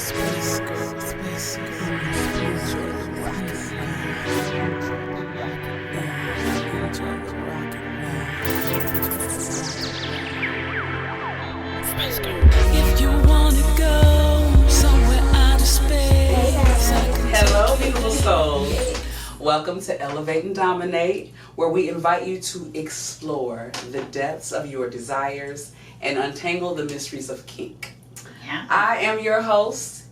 Space girl, space girl, if you wanna go somewhere out of space. Hello, beautiful souls. Welcome to Elevate and Dommenate, where we invite you to explore the depths of your desires and untangle the mysteries of kink. Yeah. I am your host,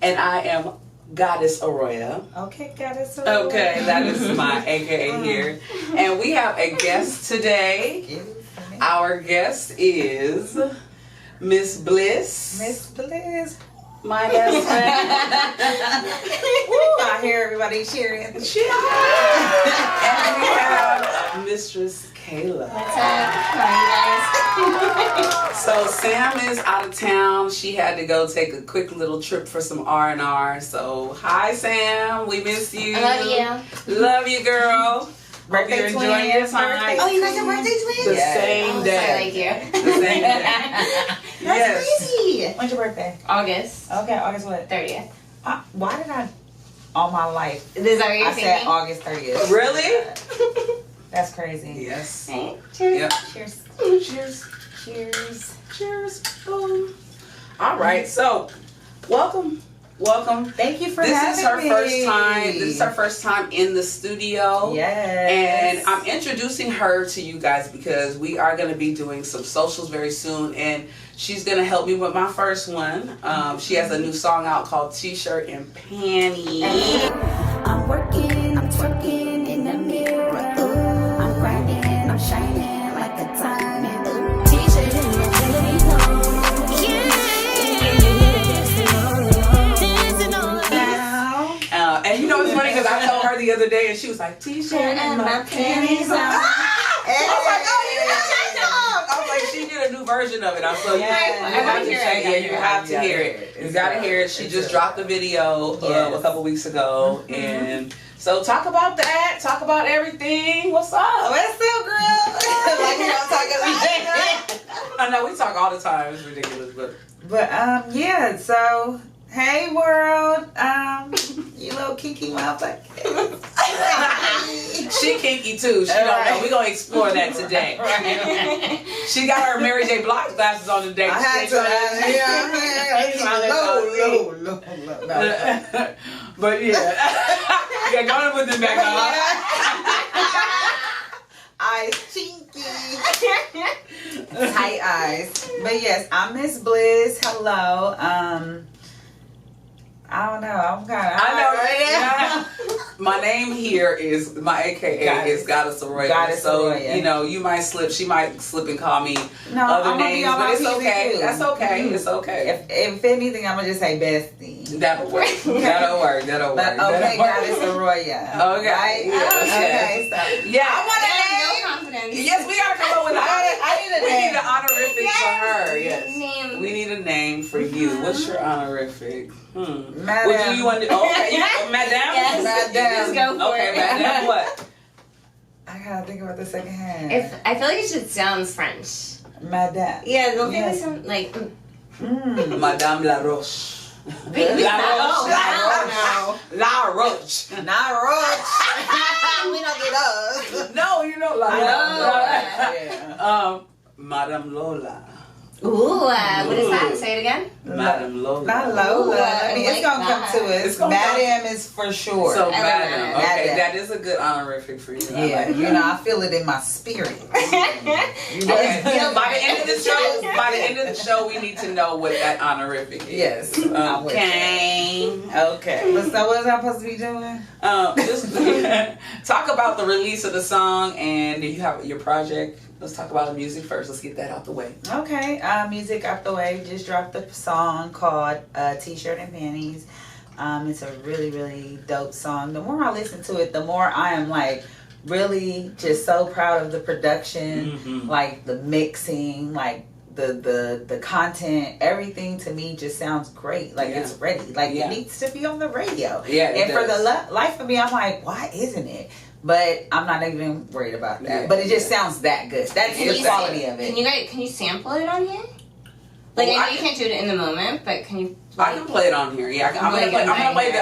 and I am Goddess Arroya. Okay, Goddess Arroya. Okay, that is my AKA here. And we have a guest today. Our guest is Miss Bliss. Miss Bliss. My best friend. Woo, I hear everybody cheering. And we have Mistress Kayla. What's up? How are you guys? So Sam is out of town. She had to go take a quick little trip for some R&R. So hi Sam, we miss you. I love you. Love you, girl. Birthday Hope you're enjoying your time. Oh, you got your birthday twin? The same day. Thank you. The same day. That's Yes. crazy. When's your birthday? August Okay, August what? 30th. Why did I, all my life, Is that what you're I said thinking? August 30th? Really? That's crazy. Yes. Right. Cheers. Yep. Cheers. Cheers. Cheers. Cheers. Boom. All right. So, welcome. Thank you for This having is her me. first time. This is her first time in the studio. Yes. And I'm introducing her to you guys because we are going to be doing some socials very soon, and she's going to help me with my first one. She has a new song out called Tshirt and Panties. I'm working, I'm twerking in the mirror. Ooh, I'm grinding, I'm shining like a diamond. Ooh, T-shirt and your jelly clothes. And you know what's funny? Because I told her the other day, and she was like, T-shirt and my panties on. I was like, oh, you got that song. I was like, she did a new version of it. I was like, you have to hear it. You got to hear it. She just dropped the video a couple weeks ago. And so talk about that. Talk about everything. What's up? What's up, girl? Like you don't talk about I know, we talk all the time. It's ridiculous. But yeah, so hey world, you little kinky motherfucker. She kinky too. She don't know. We're gonna explore that today. She got her Mary J. Blige glasses on today. I had to. Low. But yeah, go ahead and put them back on. Eyes chinky. Tight eyes. But yes, I'm Miss Bliss. Hello. I don't know. I'm kind of. I know. My name here is my AKA is Goddess Arroya. Goddess so Arroya. you know, you might slip. She might slip and call me other I'm names, but it's okay. Too. That's okay. It's okay. If anything, I'm gonna just say bestie. That'll work. That'll work. But okay, Goddess Arroya. Okay. Right? Yeah. Okay. So Yeah. I want I a have name. no confidence. Yes, we gotta come up with I we need an honorific for her. Yes. Name. We need a name for you. What's your honorific? Madam. What do you want to do? Okay, Madame? Yes. Madame. Just go for Okay, it. Madame what? I gotta think about the second hand. I feel like it should sound French. Madame. Yeah, don't think Yes. it sound like. Madame La Roche. La Roche. La Roche. Not Roach. We don't get us. No, you know La Yeah. Madame Lola. Ooh, what is that? Say it again. Madame Lola. Not Lola. I mean, it's like gonna come that. to us. It's gonna come. Madam is for sure. So I Madame. love Okay, Madame. that is a good honorific for you. I yeah, like you that. know, I feel it in my spirit. Okay, by the end of the show, we need to know what that honorific is. Yes. Okay. Okay. So what was I supposed to be doing? Just talk about the release of the song, and do you have your project? Let's talk about the music first. Let's get that out the way. Okay, music out the way. Just dropped a song called T-Shirt and Panties. It's a really, really dope song. The more I listen to it, the more I am like really just so proud of the production, like the mixing, like the content, everything to me just sounds great. Like it's ready. Like it needs to be on the radio. Yeah, and for the life of me, I'm like, why isn't it? But I'm not even worried about that. But it just sounds that good. That's the quality of it. Can you sample it on here? Like, I know you can't do it in the moment, but can you? I can play it on here. Yeah, I'm gonna play the.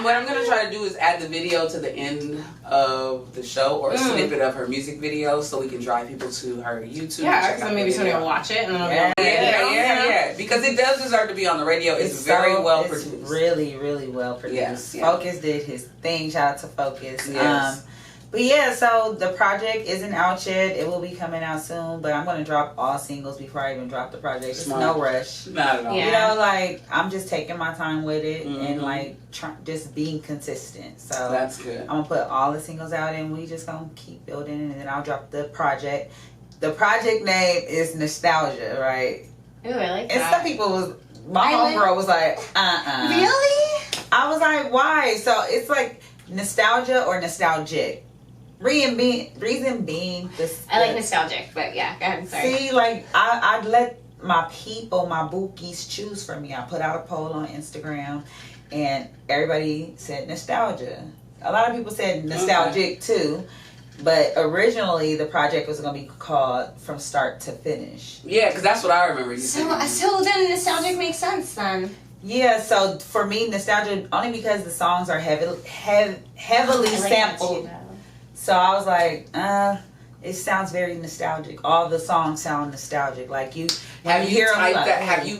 What I'm gonna try to do is add the video to the end of the show, or a snippet of her music video, so we can drive people to her YouTube. Yeah, because maybe somebody will watch it and then yeah. Because it does deserve to be on the radio. It's very well produced. It's really, really well produced. Yes, yeah. Focus did his thing. Shout out to Focus. Yes. But yeah, so the project isn't out yet. It will be coming out soon, but I'm going to drop all singles before I even drop the project. It's no rush. Not at all. Yeah. You know, like, I'm just taking my time with it and, like, just being consistent. So that's good. I'm going to put all the singles out and we just going to keep building, and then I'll drop the project. The project name is Nostalgia, right? Ooh, I like and that. some people was, my homegirl was like, Really? I was like, why? So it's like nostalgia or nostalgic. Reason being this. I like nostalgic, but yeah, go ahead. Sorry. See, like I'd let my people, my bookies, choose for me. I put out a poll on Instagram, and everybody said nostalgia. A lot of people said nostalgic too, but originally the project was going to be called From Start to Finish. Yeah, because that's what I remember you saying. So then nostalgic makes sense then. Yeah, so for me, nostalgia only because the songs are heavily sampled. So I was like, it sounds very nostalgic. All the songs sound nostalgic. Like have you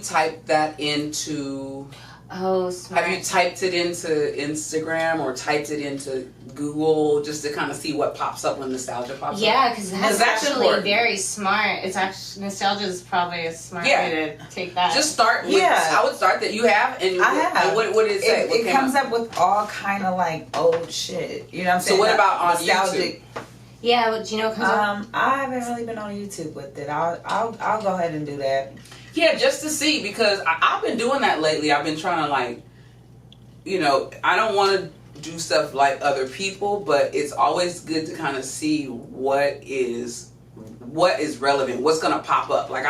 typed that into? Oh, smart. Have you typed it into Instagram or typed it into Google just to kind of see what pops up when nostalgia pops up? Yeah, because that's actually important. Very smart. It's actually nostalgia is probably a smart way to take that. Just start with. I would start that. You have and I have. And what did it say? It comes up with all kind of like old shit. You know what I'm saying? So what about on nostalgic? YouTube? Yeah, what do you know? Comes up? I haven't really been on YouTube with it. I'll go ahead and do that. Yeah, just to see, because I've been doing that lately. I've been trying to, like, you know, I don't want to do stuff like other people, but it's always good to kind of see what is relevant, what's going to pop up. Like,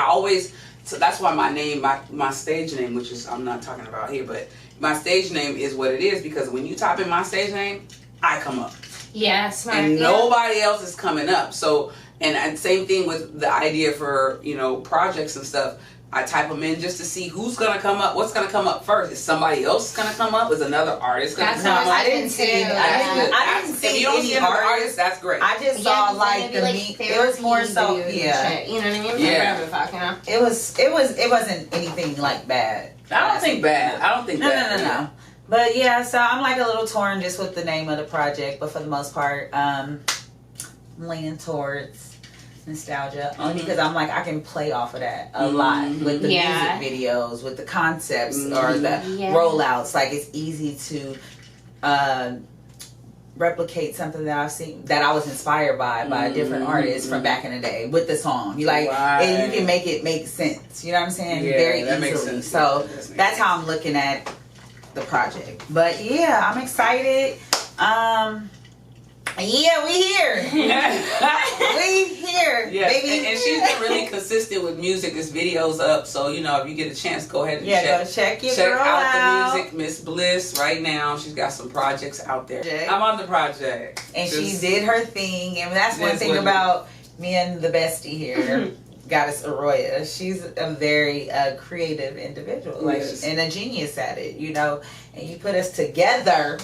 so that's why my name, my stage name, which is, I'm not talking about here, but my stage name is what it is, because when you type in my stage name, I come up. Yeah, smart. And nobody else is coming up. So, and same thing with the idea for, you know, projects and stuff. I type them in just to see who's going to come up. What's going to come up first? Is somebody else going to come up? Is another artist going to come up? I didn't see If you don't see another artist, that's great. I just saw like the it was more so shit, you know what I mean? Yeah. Whatever the fuck, you know? It wasn't anything like bad. I don't think bad. No. But yeah, so I'm like a little torn just with the name of the project, but for the most part, I'm leaning towards nostalgia only because I'm like I can play off of that a lot with the music videos, with the concepts or the rollouts. Like it's easy to replicate something that I've seen that I was inspired by a different artist from back in the day with the song. You like and you can make it make sense. You know what I'm saying? Very easily. Makes sense. So that's how I'm looking at the project. But yeah, I'm excited. Yeah, we here. We here, baby. And she's been really consistent with music. This video's up, so you know if you get a chance, go ahead and check out the music. Miss Bliss right now. She's got some projects out there. I'm on the project, and she did her thing. And that's one thing about me and the bestie here, Goddess Arroya. She's a very creative individual, like and a genius at it. You know, and you put us together.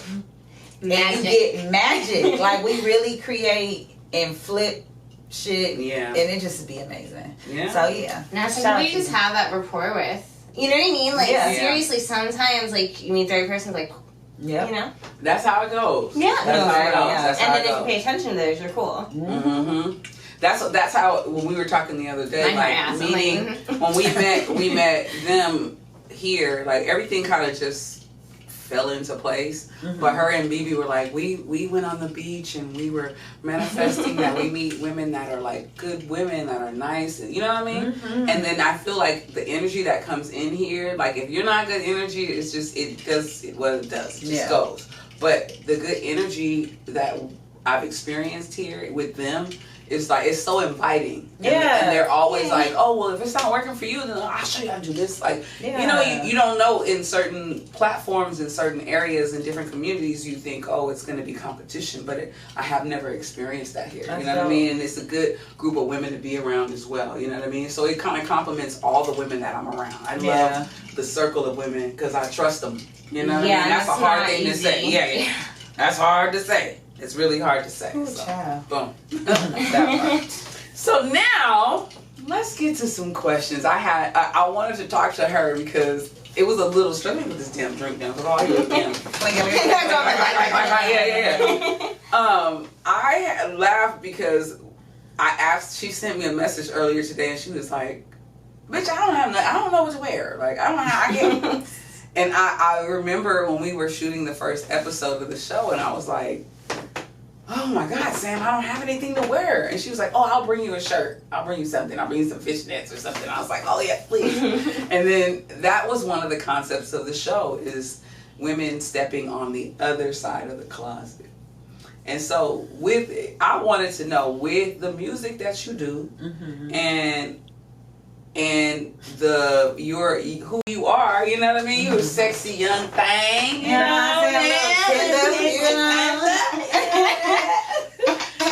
And you get magic. Like we really create and flip shit. Yeah. And it just be amazing. Yeah. So yeah. Now somebody you just have that rapport with. You know what I mean? Like seriously, sometimes like you meet the right person, like you know? That's how it goes. Yeah. That's how it goes. And then if you pay attention to those, you're cool. Mm-hmm. That's how when we were talking the other day, like meeting when we met them here, like everything kind of just fell into place. But her and BB were like, we went on the beach and we were manifesting that we meet women that are like good women that are nice, you know what I mean? And then I feel like the energy that comes in here, like if you're not good energy, it's just it does what it does. It just goes. But the good energy that I've experienced here with them it's like, it's so inviting. Yeah. And they're always like, oh, well, if it's not working for you, then I'll show you how to do this. Like, Yeah. you know, you don't know, in certain platforms, in certain areas, in different communities, you think, oh, it's going to be competition. But I have never experienced that here. That's you know what I dope. mean? And it's a good group of women to be around as well. You know what I mean? So it kind of complements all the women that I'm around. I love the circle of women because I trust them. You know what I mean? That's a hard not thing to easy. say. Yeah. That's hard to say. It's really hard to say. Ooh, So, child. boom. That part. So now, let's get to some questions. I wanted to talk to her because it was a little struggle. Let me put this damn drink down because all I hear is damn. Yeah. I laughed because she sent me a message earlier today and she was like, bitch, I don't know what to wear. Like, I can't. And I remember when we were shooting the first episode of the show and I was like, oh my God, Sam, I don't have anything to wear. And she was like, oh, I'll bring you a shirt. I'll bring you something. I'll bring you some fishnets or something. I was like, oh yeah, please. And then that was one of the concepts of the show, is women stepping on the other side of the closet. And so I wanted to know, with the music that you do and who you are, you know what I mean? You're a sexy young thing, you know,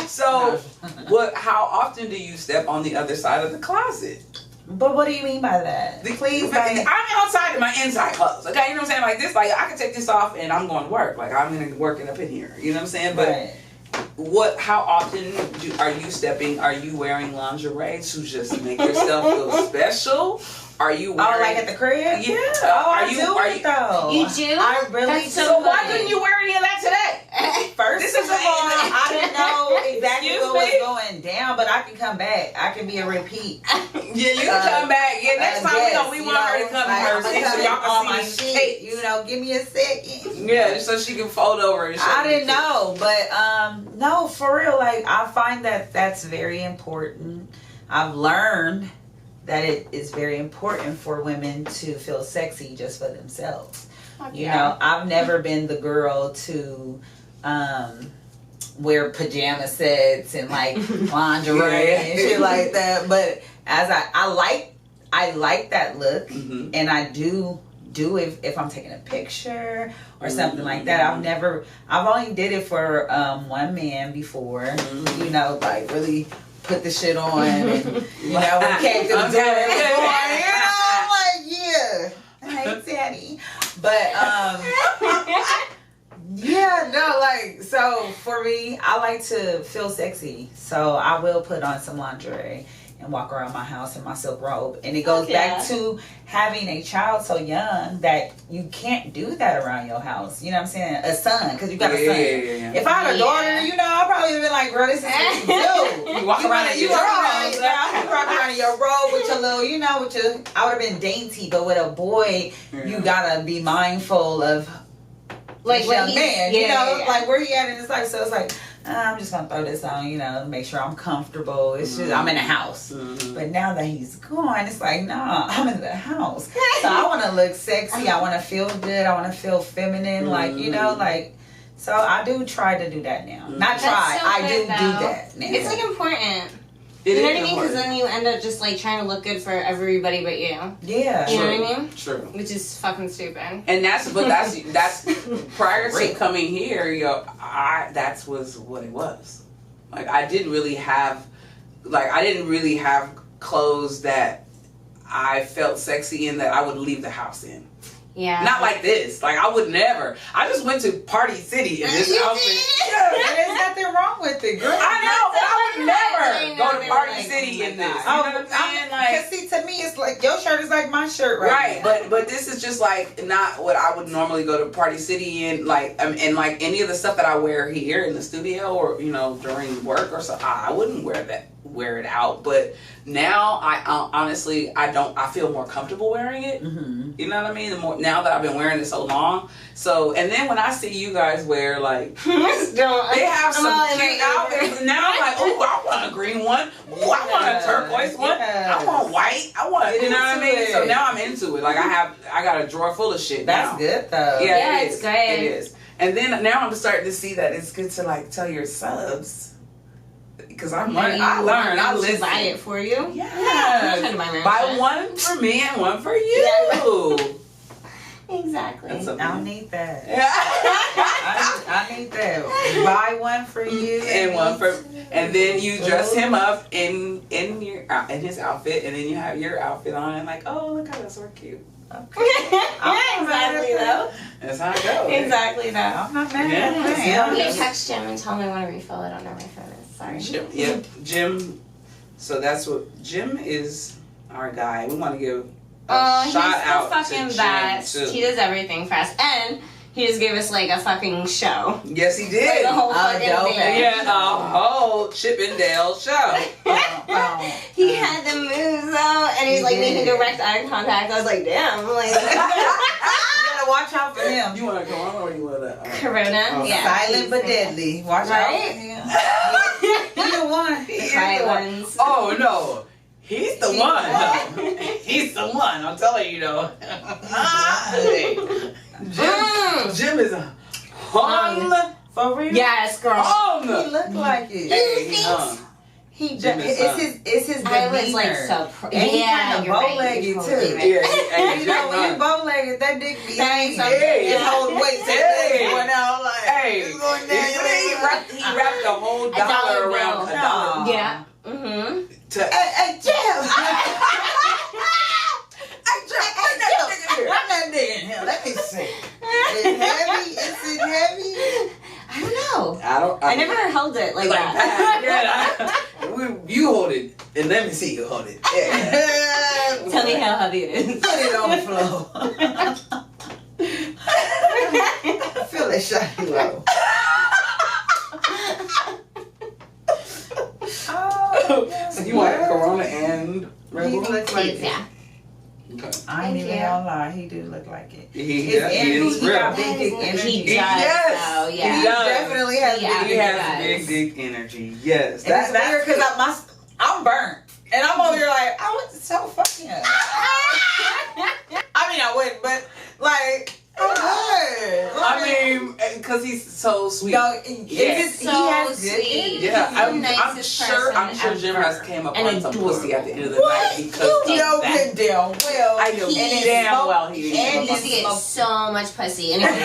So, how often do you step on the other side of the closet? But what do you mean by that? Please, I'm outside in my inside clothes, okay? You know what I'm saying? Like this, like I can take this off and I'm going to work. Like I'm going to work it up in here. You know what I'm saying? But how often are you wearing lingerie to just make yourself feel special? Are you wearing... Oh, like at the crib? Yeah. Oh, I do it though. You do? I really That's do. so why couldn't you wear any of that today? First of all, I didn't know exactly Excuse what was me? going down, but I can come back. I can be a repeat. Yeah, you can come back. Yeah, next time we want her to come in her seat so y'all on my can see shit. You know, give me a second. Yeah, so she can fold over and show I you didn't too. know, but no, for real. Like I find that that's very important. I've learned that it is very important for women to feel sexy just for themselves. You know, I've never been the girl to wear pajama sets and like lingerie and shit like that. But as I like that look, and I do if I'm taking a picture or something like that. I've only did it for one man before. You know, like really put the shit on and you know when came to the door, you know, I'm like, yeah, hey Daddy. But yeah, no, like, so for me, I like to feel sexy, so I will put on some lingerie and walk around my house in my silk robe. And it goes back to having a child so young that you can't do that around your house. You know what I'm saying? A son, because you got a son. Yeah. If I had a daughter, you know, I'd probably have been like, girl, this is what you do. You walk around in your drawers. You walk around in your robe with your little, you know, I would have been dainty, but with a boy, you gotta be mindful of like young he's, man, you know, like where he at in his life. So it's like, I'm just gonna throw this on, you know, make sure I'm comfortable. It's just I'm in the house. But now that he's gone, it's like, nah, I'm in the house. So I want to look sexy. I want to feel good. I want to feel feminine. Like, you know, like, so I do try to do that now. Not try. So I good, do though. that now. It's like important. It You know is what I mean? Because important. then you end up just like trying to look good for everybody but you. Yeah. You know what I mean? True. Which is fucking stupid. And that's prior to coming here, that was what it was. Like I didn't really have clothes that I felt sexy in that I would leave the house in. Yeah. Not like this. Like I would never. I just went to Party City in this outfit. There's nothing wrong with it, girl. I know, but I would never go to Party like, City in this. You Oh, know what I'm saying? because see, to me, it's like your shirt is like my shirt, Right, now. but this is just like not what I would normally go to Party City in, like and like any of the stuff that I wear here in the studio or you know during work or something. I wouldn't wear it out. But now I honestly I feel more comfortable wearing it. You know what I mean? Now that I've been wearing it so long. So and then when I see you guys wear like they have some cute outfits. Now I'm like, oh, I want a green one. Ooh, I want a turquoise one. I want white. I want you know what I mean? So now I'm into it. Like I got a drawer full of shit. That's good though. Yeah, it's great. It is. And then now I'm starting to see that it's good to like tell your subs, because I listen. Buy it for you. Yeah. I'm trying to buy my own Buy shit. one for me and one for you. Exactly. I need that. Yeah. I need that. Buy one for you And one for, and then you dress him up in his outfit, and then you have your outfit on, and like, oh, look how that's so cute. Okay. Exactly though. That's how it goes. Exactly though. I'm not mad Yeah. at that. Yeah, text Jim and tell me when to refill. I don't know where my phone is. Sorry. Jim, yeah, Jim. So that's what Jim is. Our guy. We want to give a He's shout out the fucking to best. Jim too. He does everything for us, and he just gave us like a fucking show. Yes, he Like did. the whole fucking dope. thing. Yeah, a whole Chippendale show. He had the moves though, and he's like making direct eye contact. I was like, damn, like You gotta watch out for him. You want to go on or you want to? Corona. Oh. Yeah. Silent but deadly. Watch Right? out for him. Either one. Try ones. Oh no, he's the one. He's the one. I'm telling you, though. Jim is hung. For real? Yes, girl. He Hung. look like it. Hey, he hung. He Jim is it's his demeanor. I was like so And he kind of you're right, bow-legged you're too. totally right. Yeah, hey, You Jim know, when hung. you bow-legged, that dick be hanging. Hey. His whole weight Hey. going out like, Hey, it's going down. he wrapped the whole $1 dollar around bill. a dollar. Yeah. Mm-hmm. Hey, Jim! Run that nigga in here. Let me see. Is heavy? Is it heavy? I don't know. I I never held it like that. You hold it, and let me see you hold it. Yeah. Tell me how heavy it is. Put it on the floor. Feel that shotty low. So you want Corona and Red He Bull? looks like it. Yeah. Okay. I ain't Thank even you. gonna lie, he do look like it. He His is energy, he got real. big dick energy. He does. Yes. though, He yeah. does. definitely has Yeah. big He dick has does. big dick energy. Yes. And it's weird because I'm burnt. And I'm over here like, I would so fucking I mean, I wouldn't, but like, I mean, because he's so sweet. No, Yes. he has sweet. good energy. Yeah, He's the I'm nicest sure person Jim ever. has came up And on some adorable. pussy at the end of the What? night because You of know that. good damn well. I know He damn smoked well he and didn't. He used to get so much pussy, and if he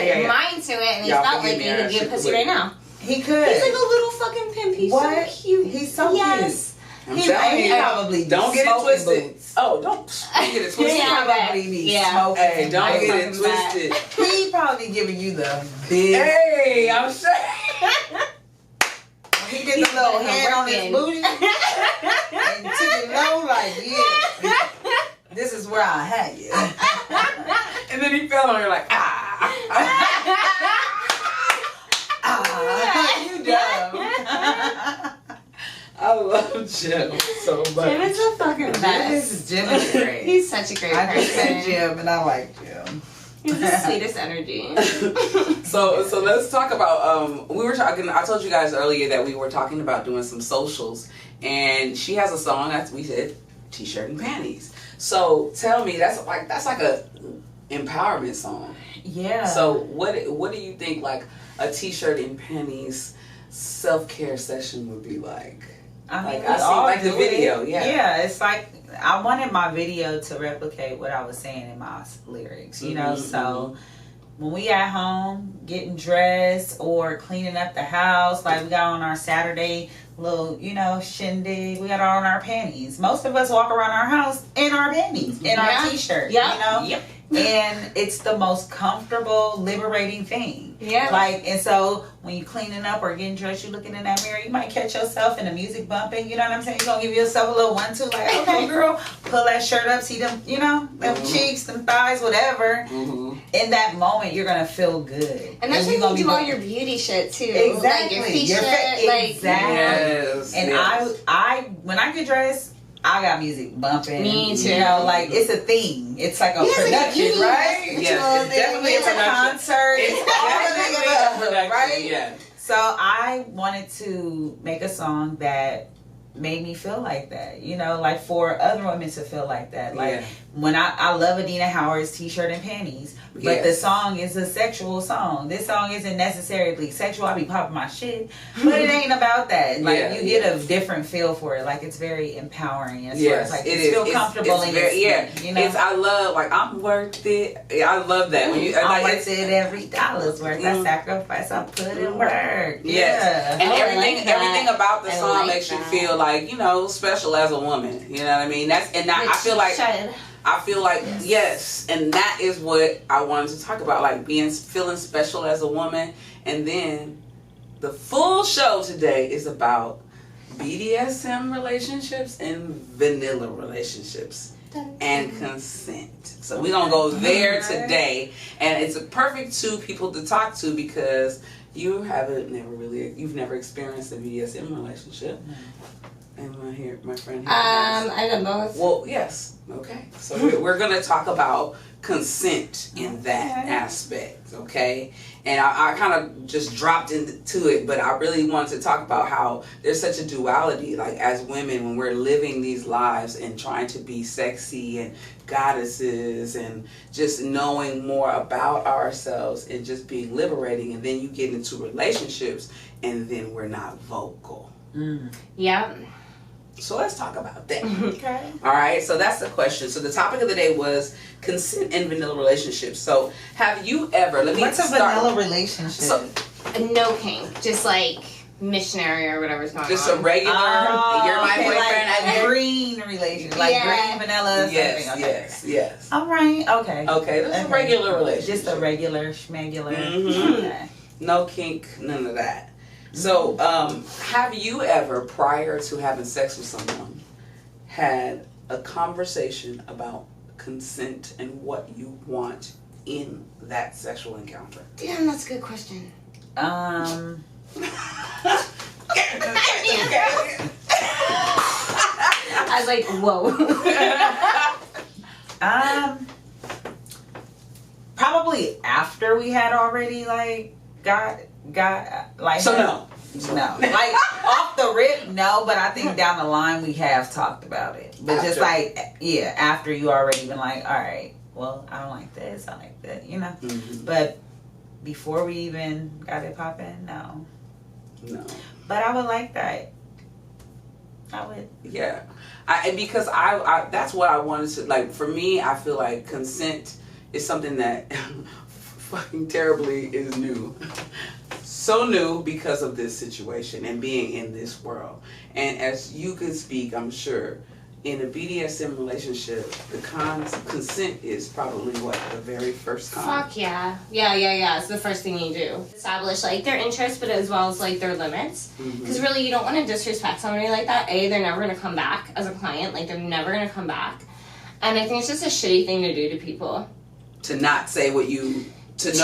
Yeah. put mind to it, and he Y'all felt forgive like me, he I could should get pussy quit. right now. He could. He's like a little fucking pimp. He's What? so cute. He's so Yes. I'm He telling you, probably don't be get it smoking twisted. boots. Oh, don't get it twisted. He Yeah. probably be Yeah. smoking. Hey, don't I'm get it fucking back. twisted. He probably giving you the big. Hey, I'm sure. He did the little hand on his booty and took it low like, yeah, this is where I had you. And then he fell on her like, ah. You dumb. I love Jim so much. Jim is the fucking best. Jim is great. He's such a great I just said person. Jim and I like Jim. He's the sweetest energy. So let's talk about we were talking. I told you guys earlier that we were talking about doing some socials, and she has a song that we said Tshirt and Panties. So tell me, that's like a empowerment song. Yeah. So what do you think like a T-shirt and panties self-care session would be like? I mean, Like, I see, like, the do video, it. yeah. Yeah, it's like I wanted my video to replicate what I was saying in my lyrics, you know. Mhm, So when we at home getting dressed or cleaning up the house, like we got on our Saturday little, you know, shindig, we got on our panties. Most of us walk around our house in our panties, in Yeah. our T-shirt, Yeah. you know. Yep. And it's the most comfortable, liberating thing. Yeah. Like, and so when you cleaning up or getting dressed, you looking in that mirror, you might catch yourself in the music bumping. You know what I'm saying? You're gonna give yourself a little 1-2, like, okay, girl, pull that shirt up, see them, you know, them cheeks, them thighs, whatever. Mm-hmm. In that moment, you're gonna feel good. And that's you're when gonna you do be all like- your beauty shit too. Exactly. Like your feet Your shit. Like exactly. Yes. And yes. I when I get dressed, I got music bumping. Me too. You know, like it's a thing. It's like a Yeah, it's like a production, beauty right? Yes, it's definitely It's a a production. concert. It's It's all definitely the a things, production, right? yeah. So I wanted to make a song that made me feel like that, you know, like for other women to feel like that. Like Yeah. when I love Adina Howard's T-Shirt and Panties, but the song is a sexual song. This song isn't necessarily sexual. I be popping my shit, but it ain't about that. Like you get a different feel for it. Like it's very empowering as far as like you feel comfortable in your skin. You know, I love like I'm worth it. I love that when you I'm like worth it. Every dollar's worth. I sacrifice. I put in work. Yes, and everything about the song makes you that. feel like special as a woman. You know what I mean? I feel like yes, and that is what I wanted to talk about, like feeling special as a woman. And then the full show today is about BDSM relationships and vanilla relationships and consent. So we're gonna go there today, and it's a perfect two people to talk to because you've never experienced a BDSM relationship. And my friend here I've done both. Well, yes. Okay. So we're going to talk about consent in that aspect, okay? And I kind of just dropped into it, but I really wanted to talk about how there's such a duality, like as women, when we're living these lives and trying to be sexy and goddesses and just knowing more about ourselves and just being liberating, and then you get into relationships and then we're not vocal. Yeah. So let's talk about that. Okay. All right. So that's the question. So the topic of the day was consent in vanilla relationships. So have you ever? What's a vanilla relationship? So, No kink, just like missionary or whatever's going just on. a regular. You're my boyfriend. Like a green relationship, like green vanilla. Yes. Okay. Yes. All right. Okay. Okay. That's a regular relationship. Just a regular schmegular. Mhm. Okay. No kink. None of that. So, have you ever, prior to having sex with someone, had a conversation about consent and what you want in that sexual encounter? Damn, that's a good question. I was like, whoa. Probably after we had already got like. So no. Like off the rip, no. But I think down the line we have talked about it. But After. just after you already been like, all right, well, I don't like this, I like that, Mm-hmm. But before we even got it popping, no. But I would like that. I would. Yeah, because I that's what I wanted to like. For me, I feel like consent is something that fucking terribly is new. So new because of this situation and being in this world. And as you can speak, I'm sure, in a BDSM relationship, the consent is probably the very first con. Fuck yeah. Yeah. It's the first thing you do. Establish like their interests, but as well as like their limits. Because really, you don't want to disrespect somebody like that. A, they're never going to come back as a client. Like they're never going to come back. And I think it's just a shitty thing to do to people. To not say what you, to have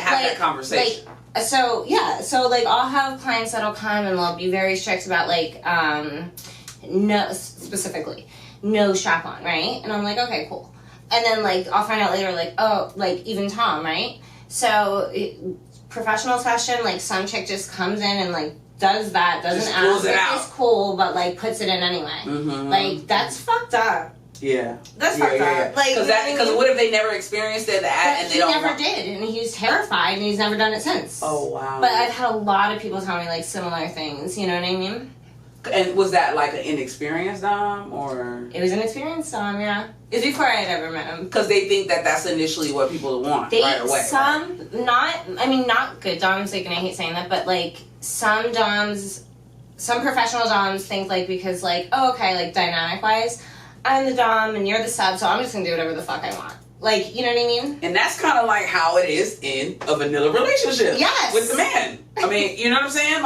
that conversation. So I'll have clients that'll come and they'll be very strict about specifically no strap on, right? And I'm like, okay, cool. And then I'll find out later even Tom, right? So professional session, some chick just comes in and does that, doesn't ask if it's cool, but puts it in anyway. That's fucked up. Yeah, that's fucked up. Because what if they never experienced it and they don't? He never did, and he's terrified, and he's never done it since. Oh wow! But I've had a lot of people tell me similar things. You know what I mean? And was that an inexperienced dom or? It was an experienced dom, yeah. It was before I had ever met him. Because they think that's initially what people want right away. Not good doms. And I hate saying that, but some doms, some professional doms think because dynamic wise. I'm the dom and you're the sub, so I'm just gonna do whatever the fuck I want. You know what I mean? And that's kind of how it is in a vanilla relationship. Yes. With the man. I mean, you know what I'm saying?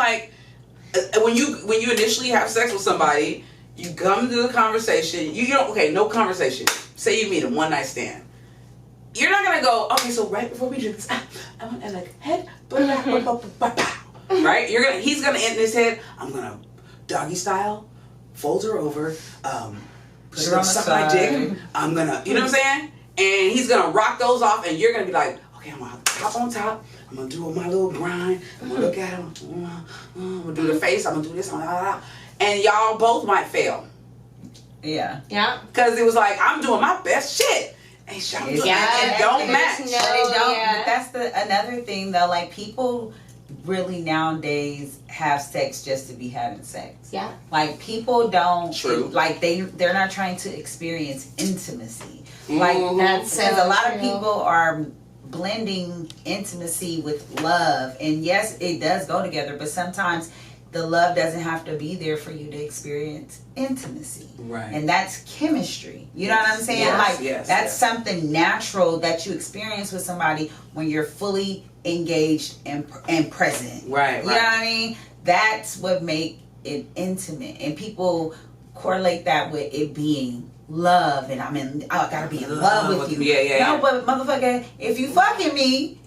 When you initially have sex with somebody, you come to the conversation. No conversation. Say you meet him, one night stand. You're not gonna go, okay, so right before we do this, I want head, right? He's gonna in his head. I'm gonna doggy style, fold her over. She's gonna suck my dick. I'm gonna, you know what I'm saying? And he's gonna rock those off, and you're gonna be like, okay, I'm gonna hop on top. I'm gonna do my little grind. I'm gonna look at him. I'm gonna do the face. I'm gonna do this. And y'all both might fail. Yeah. Yeah. Because it was like, I'm doing my best shit. And it don't match. But it don't. But that's another thing though. Like people really nowadays have sex just to be having sex. Yeah. Like people don't. True. Like they're not trying to experience intimacy. Mm-hmm. Like That's because so a lot true. of people are blending intimacy with love, and yes, it does go together. But sometimes the love doesn't have to be there for you to experience intimacy. Right. And that's chemistry. You know what I'm saying? Yes, That's something natural that you experience with somebody when you're fully engaged and present. Right. You know what I mean? That's what make it intimate. And people correlate that with it being love. And I gotta be in love with you. Yeah. No, but motherfucker, if you fucking me,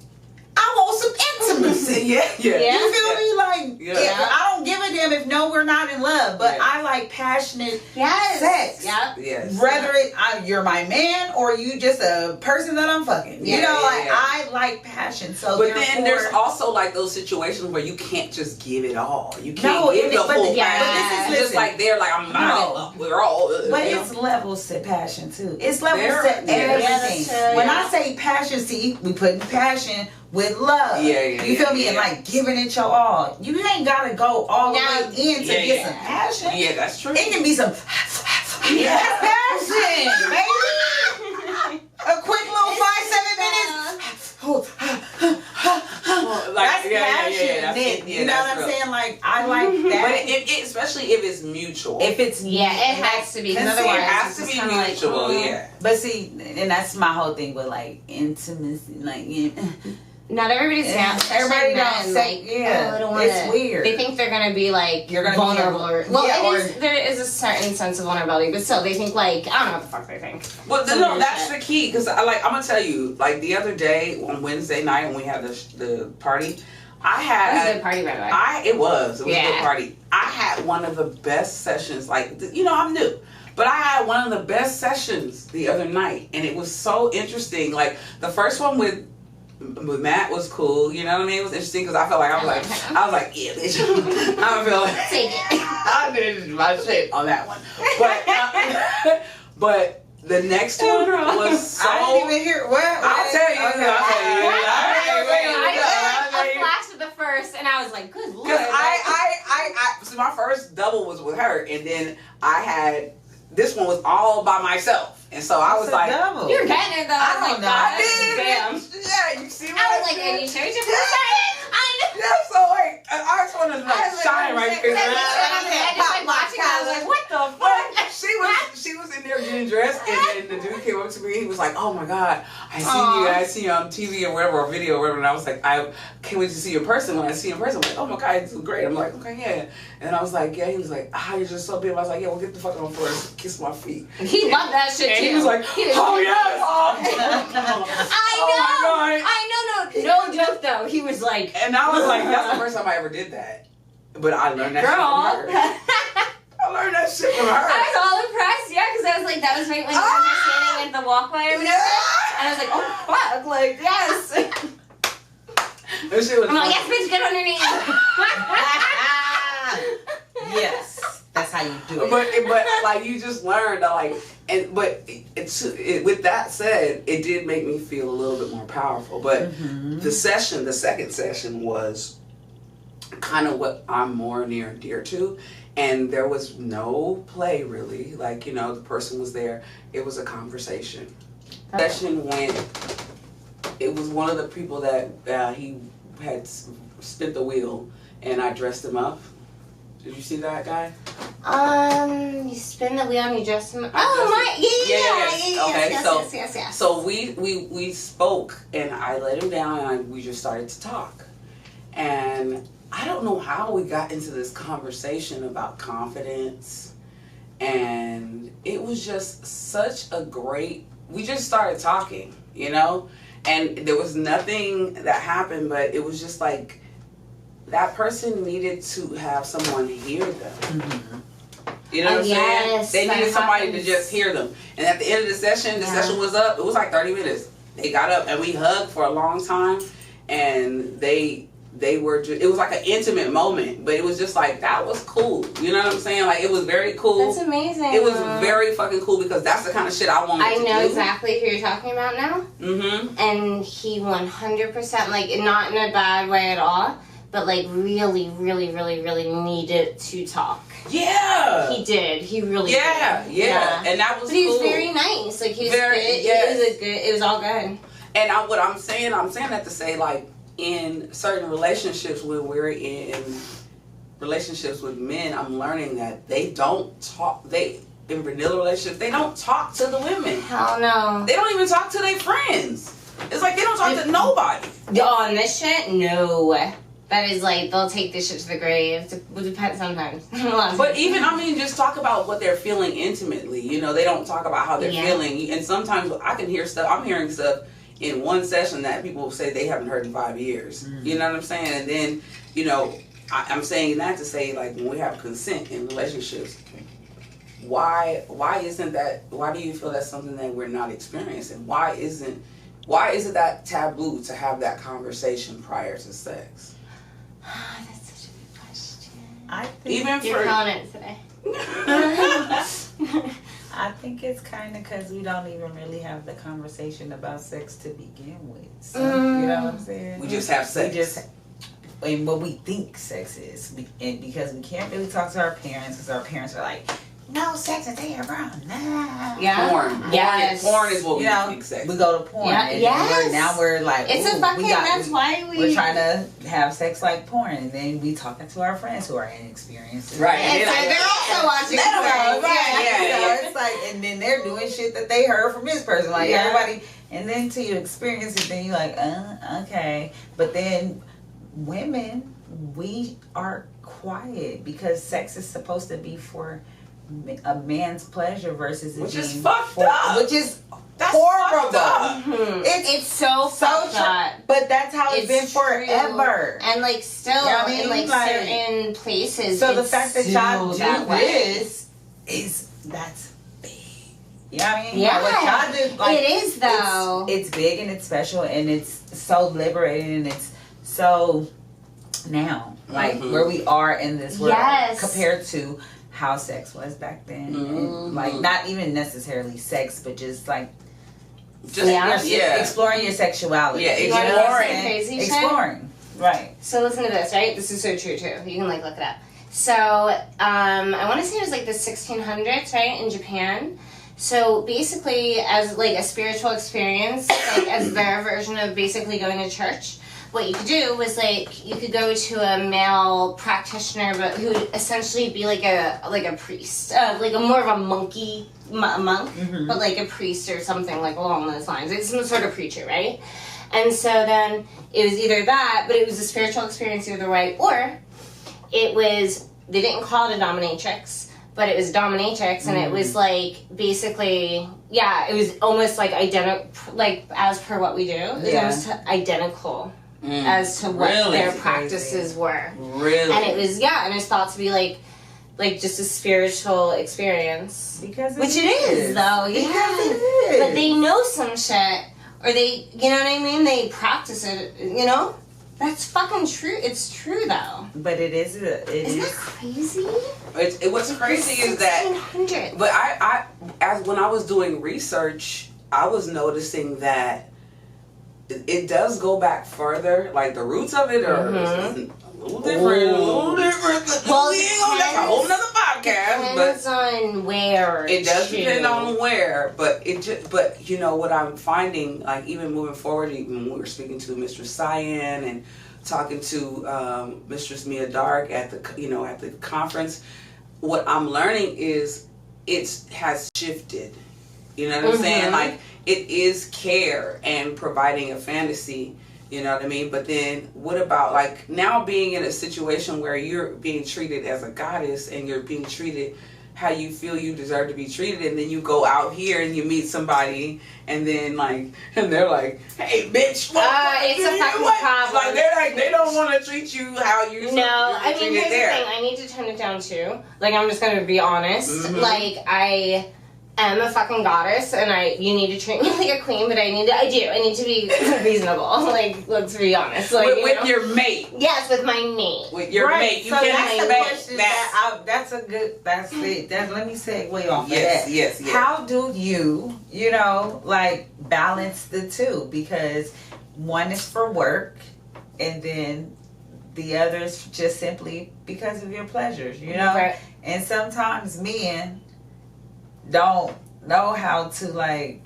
I want some intimacy. Yeah. You feel me? Like, Yeah. I don't give a damn if we're not in love, but Yeah. I like passionate Yes. sex. Yep. Yes. Whether you're my man or you just a person that I'm fucking. You know, I like passion. So, but then there's also like those situations where you can't just give it all. You can't give the full passion. Just like they're like, I'm not in love. We're all. But it's levels to passion too. It's levels to everything. Yeah, when I say passion, see, we put passion with love. You feel me? And like giving it your all. You ain't gotta go all the way in to get some passion. Yeah, that's true. It can be some passion, baby. A quick little 5-7 minutes. That's passion. That's You know what I'm saying? Like I like that. But it especially if it's mutual. If it's it has to be. it Otherwise, has to be mutual. Yeah. But see, and that's my whole thing with like intimacy, like not everybody's down. Everybody don't men, say, like, I don't wanna, it's weird. They think they're gonna be like You're gonna vulnerable. be There is a certain sense of vulnerability, but still, they think like I don't know what the fuck they think. Well, no, that's the key because I'm gonna tell you, like the other day on Wednesday night when we had the party, I had It was a good party, by the way. It was a good party. I had one of the best sessions. Like I'm new. But I had one of the best sessions the other night, and it was so interesting. Like the first one with Matt was cool, you know what I mean? It was interesting because I felt like I was like, yeah, bitch. I feel like Take it. I did my shit on that one, but the next one was so. I didn't even hear what. I'll tell you. Okay. I flashed at the first, and I was like, "Good lord!" Because so my first double was with her, and then I had this one was all by myself, and so I was like, double. You're getting it though. I don't know. I did. Damn. Yeah, you see what I was like, "Are you sure you're Yeah, so like, I just wanted to like shine right there. I just like watching. I was like, "What the fuck?" She was in there getting dressed, and the dude came up to me. He was like, "Oh my god, I seen you on TV or whatever, or video or whatever." And I was like, "I can't wait to see you in person." When I see you in person, I'm like, "Oh my god, it's great." I'm like, "Okay, yeah." And I was like, "Yeah." He was like, "You're just so beautiful." I was like, "Yeah, well, get the fuck on first, kiss my feet." He loved that shit And too. he was like, "Oh yes." No joke though. He was like, And I was like, "That's the first time I ever did that." But I learned that "Girl." shit from her. I learned that shit from her. I was all impressed, yeah, because I was like, that was right when you guys were standing at the walkway or whatever. And I was like, oh fuck, like, yes. That shit was I'm like, yes, bitch, get on your knees. Yes, that's how you do it. But like you just learned that like with that said, it did make me feel a little bit more powerful. But the second session was kind of what I'm more near and dear to. And there was no play really. Like, the person was there. It was a conversation. The session it was one of the people that he had spit the wheel and I dressed him up. Did you see that guy? You spin the wheel and you dress him. Oh my, yeah. Okay, yes. So we spoke and I let him down and we just started to talk. And I don't know how we got into this conversation about confidence, and it was just such a great. We just started talking, and there was nothing that happened, but it was just like that person needed to have someone hear them. You know what I'm saying? They needed somebody to just hear them. And at the end of the session was up. It was like 30 minutes. They got up and we hugged for a long time, and they they were just, it was like an intimate moment, but it was just like, that was cool. You know what I'm saying? Like, it was very cool. That's amazing. It was very fucking cool because that's the kind of shit I wanted to do. I know exactly who you're talking about now. Mm-hmm. And he 100%, like, not in a bad way at all, but, like, really, really, really, really needed to talk. Yeah. He did. He really did. Yeah. And that was But he was cool. very nice. Like, he was Very, good. yes. It was all good. And what I'm saying that to say, like, in certain relationships, when we're in relationships with men, I'm learning that they don't talk. In vanilla relationships, they don't talk to the women. Hell no. They don't even talk to their friends. It's like they don't talk to nobody. On this shit, no. That is like, they'll take this shit to the grave. It depends sometimes. But even, I mean, just talk about what they're feeling intimately. You know, they don't talk about how they're feeling. And sometimes I can hear stuff. I'm hearing stuff in one session that people say they haven't heard in 5 years. You know what I'm saying? And then, you know, I'm saying that to say, like, when we have consent in relationships, why isn't that, why do you feel that's something that we're not experiencing? Why is it that taboo to have that conversation prior to sex? That's such a good question. I think Even You're for calling it today. I think it's kind of because we don't even really have the conversation about sex to begin with. So, you know what I'm saying? we just have sex. And what we think sex is. And because we can't really talk to our parents because our parents are like, no sex until you're grown. Nah. Yeah. Porn. Yes. Porn is what we You know, think sex. we go to porn. Yeah, And yes. now we're like, It's a ooh, fucking, that's why we're trying to have sex like porn. And then we talking to our friends who are inexperienced. Right. And so they're also watching porn. So it's like, and then they're doing shit that they heard from this person. Like everybody, and then till you experience it, then you're like, okay. But then women, we are quiet because sex is supposed to be for a man's pleasure versus Which it is being fucked up. Which is That's horrible. fucked up. It's so fucked up. But that's how it's been true. forever. And like still You know what I mean? in like Like, certain places. So the it's fact that y'all still that do way. this that's big. You know what I mean? Yeah. Like, what y'all do, like, It is though. It's big and it's special and it's so liberating and it's so now, like where we are in this world compared to how sex was back then. And, like not even necessarily sex, but just like exploring your sexuality. Yeah, You wanna hear some exploring. crazy shit? Exploring. Right. So listen to this, right? This is so true too. You can like look it up. So I want to say it was like the 1600s, right, in Japan. So basically, as like a spiritual experience, like as their version of basically going to church, what you could do was like you could go to a male practitioner, but who would essentially be like a priest, like a more of a monk, but like a priest or something like along those lines, like some sort of preacher, right? And so then it was either that, but it was a spiritual experience either way, or it was, they didn't call it a dominatrix, but it was a dominatrix, and it was like basically, it was almost like identical, like as per what we do, it was almost identical as to what their practices were. Really? And it was, and it's thought to be like just a spiritual experience. Because Which it is, though. Because it is. But they know some shit, or they, you know what I mean? They practice it, you know? That's fucking true. It's true, though. But it is. Isn't that crazy? What's crazy is that. 1600s. But as when I was doing research, I was noticing that it does go back further. Like the roots of it are a little different. Well, That's a whole nother podcast. Depends on where. It does depend on where, but but you know what I'm finding, like even moving forward, even when we were speaking to Mistress Cyan and talking to Mistress Mia Dark at the conference, what I'm learning is it has shifted. You know what I'm saying? Like it is care and providing a fantasy. You know what I mean? But then what about like now being in a situation where you're being treated as a goddess and you're being treated how you feel you deserve to be treated, and then you go out here and you meet somebody and then like, and they're like, hey bitch, it's a fucking problem. Like they're like, they don't want to treat you how you're No, I mean, here's there. the thing. I need to tone it down too. Like, I'm just gonna be honest. Like, I am a fucking goddess, and you need to treat me like a queen, but I need to be reasonable. Like, let's be honest. Like, with your mate. Yes, with my mate. With your mate. You so can't that's the expect question that. that's a good, that's it. Let me segue off of Yes, that. yes. How do you, like, balance the two? Because one is for work, and then the other is just simply because of your pleasures, Right. And sometimes men don't know how to, like,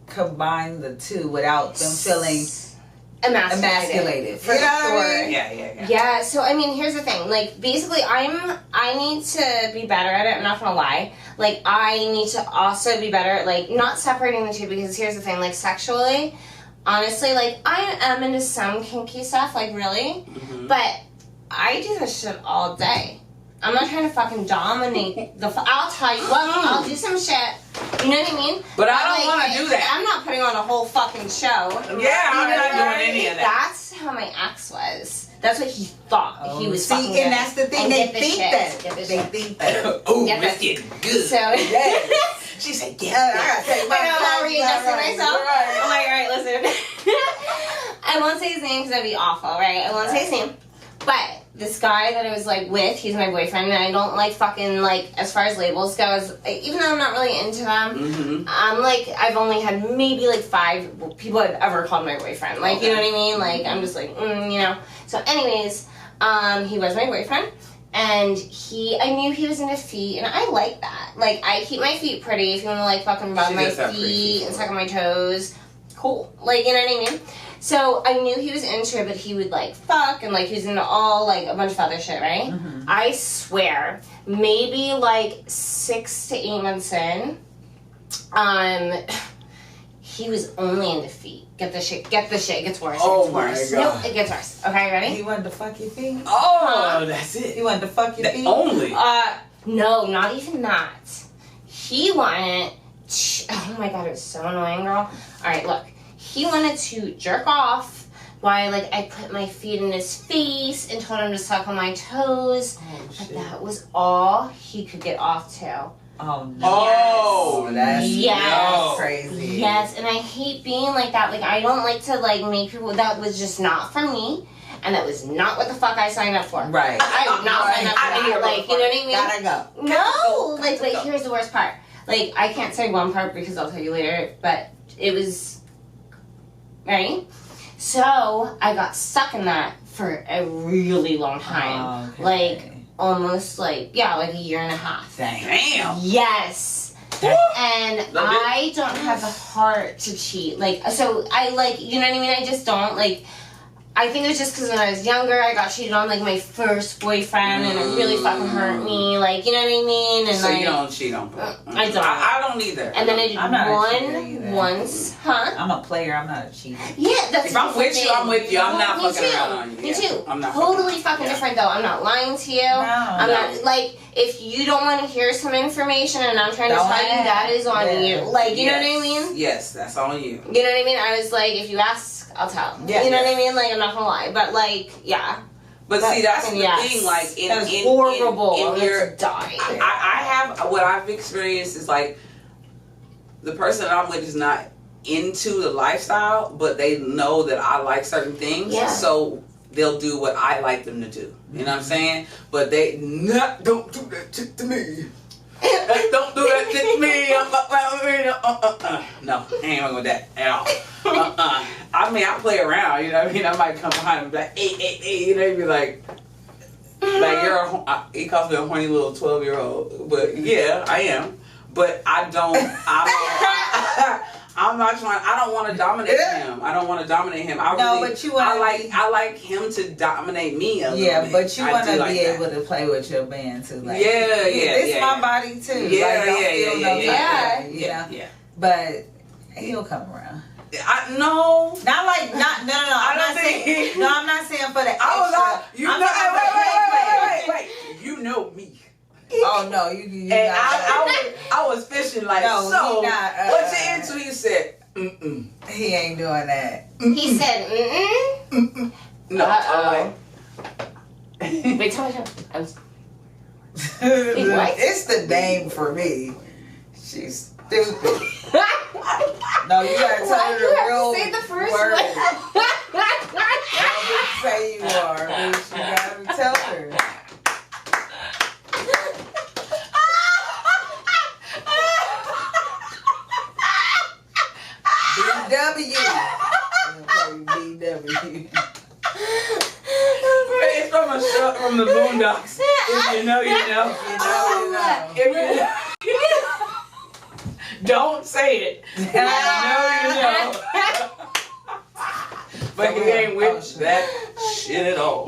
combine the two without them feeling emasculated. For You know what I sure. mean? Yeah. Yeah, so I mean, here's the thing. Like, basically, I need to be better at it. I'm not gonna lie. Like, I need to also be better at, like, not separating the two, because here's the thing. Like, sexually, honestly, like, I am into some kinky stuff, like, really, but I do this shit all day. I'm not trying to fucking dominate I'll tell you what, I'll do some shit. You know what I mean? But I don't want to do that. I'm not putting on a whole fucking show. Yeah, I'm not doing any of that. That's how my ex was. That's what he thought. He was fucking and that's the thing. And They get this think shit. that. Get this They shit. think that. Oh, Get it's this. getting good. So She said, I gotta take my I know, I'm readjusting right, myself. right. I'm like, alright, listen. I won't say his name because that'd be awful, right? I won't say his name. But this guy that I was, like, with, he's my boyfriend, and I don't, like, fucking, like, as far as labels goes, even though I'm not really into them, I'm, like, I've only had maybe, like, 5 people I've ever called my boyfriend. Like, you know what I mean? Like, I'm just like, So, anyways, he was my boyfriend, and I knew he was into feet, and I like that. Like, I keep my feet pretty. If you want to, like, fucking rub She my does have pretty feet feet. and suck on my toes, cool. Like, you know what I mean? So I knew he was into it, but he would, like, fuck, and, like, he was into all, like, a bunch of other shit, right? I swear, maybe, like, 6 to 8 months in, he was only into feet. Get this shit. It gets worse. Oh it gets worse. my God. Nope, it gets worse. Okay, ready? He wanted to fuck your feet. Oh, that's He it. wanted to fuck your feet. Only. No, not even that. He wanted, oh my God, it was so annoying, girl. Alright, look. He wanted to jerk off while, like, I put my feet in his face and told him to suck on my toes. But that was all he could get off to. Oh no. Oh, That's Yes. crazy. Yes, and I hate being like that. Like, I don't like to, like, make people, that was just not for me. And that was not what the fuck I signed up for. Right. I did not sign up for that. Like, you know what I mean? Gotta go. No! Like, here's the worst part. Like, I can't say one part because I'll tell you later, but it was... Right? So, I got stuck in that for a really long time. Oh, okay. Like, almost, like, yeah, like a year and a half. Damn. Yes! And I don't have the heart to cheat. Like, so I, like, you know what I mean? I just don't, like... I think it was just because when I was younger, I got cheated on, like, my first boyfriend, and it really fucking hurt me, like, you know what I mean? And So like, you don't cheat on people? I don't. I don't either. And then I did I'm not a cheater either. once, huh? I'm a player. I'm not a cheater. Yeah, that's If I'm the with you, thing. I'm with you. I'm not Me fucking too. around on you. Me Yeah, too. I'm not Totally fucking fucking yeah. different, though. I'm not lying to you. I'm not, like, if you don't want to hear some information and I'm trying to Don't tell you, that is on Yeah. you. Like, you know Yes. what I mean? Yes, that's on you. You know what I mean? I was like, if you ask, I'll tell. Yeah. You know what I mean? Like, I'm not gonna lie. But, like, yeah. But see, that's the Yes. thing. Like, That was horrible. in your, Let's die. I have what I've experienced is like the person that I'm with is not into the lifestyle, but they know that I like certain things, Yeah. so they'll do what I like them to do. You know what I'm saying? But they don't do that shit to me. Like, don't do that shit to me. No, I ain't going with that at all. I mean, I play around. You know what I mean? I might come behind him and be like, hey, you know, he'd be like he calls me a horny little 12-year-old, but yeah, I am. But I'm not trying. I don't want to dominate him. I don't want to dominate him. But you want. I like him to dominate me a little bit. But you want to like be that. able to play with your band too. Like, Yeah. It's my body too. Yeah, like, don't yeah, feel yeah, no yeah, type of way, you know? Yeah. But he'll come around. No. Not like no. I'm not saying. No, I'm not saying for the extra. I was not. You I'm know. talking about Wait. You know me. Oh no, you And not. I was fishing like No, so. he not, What you into? He said, He ain't doing that. He said, No. I'm Wait, tell me. It's the name for me. She's stupid. No, you gotta tell her the real say the first word. one? Don't say you are, bitch. You gotta tell her. BW. BW. It's from a show from the Boondocks. If you know, you know. If you know, you know. If you know. Don't say it. If you know, you know. But he ain't with that shit at all.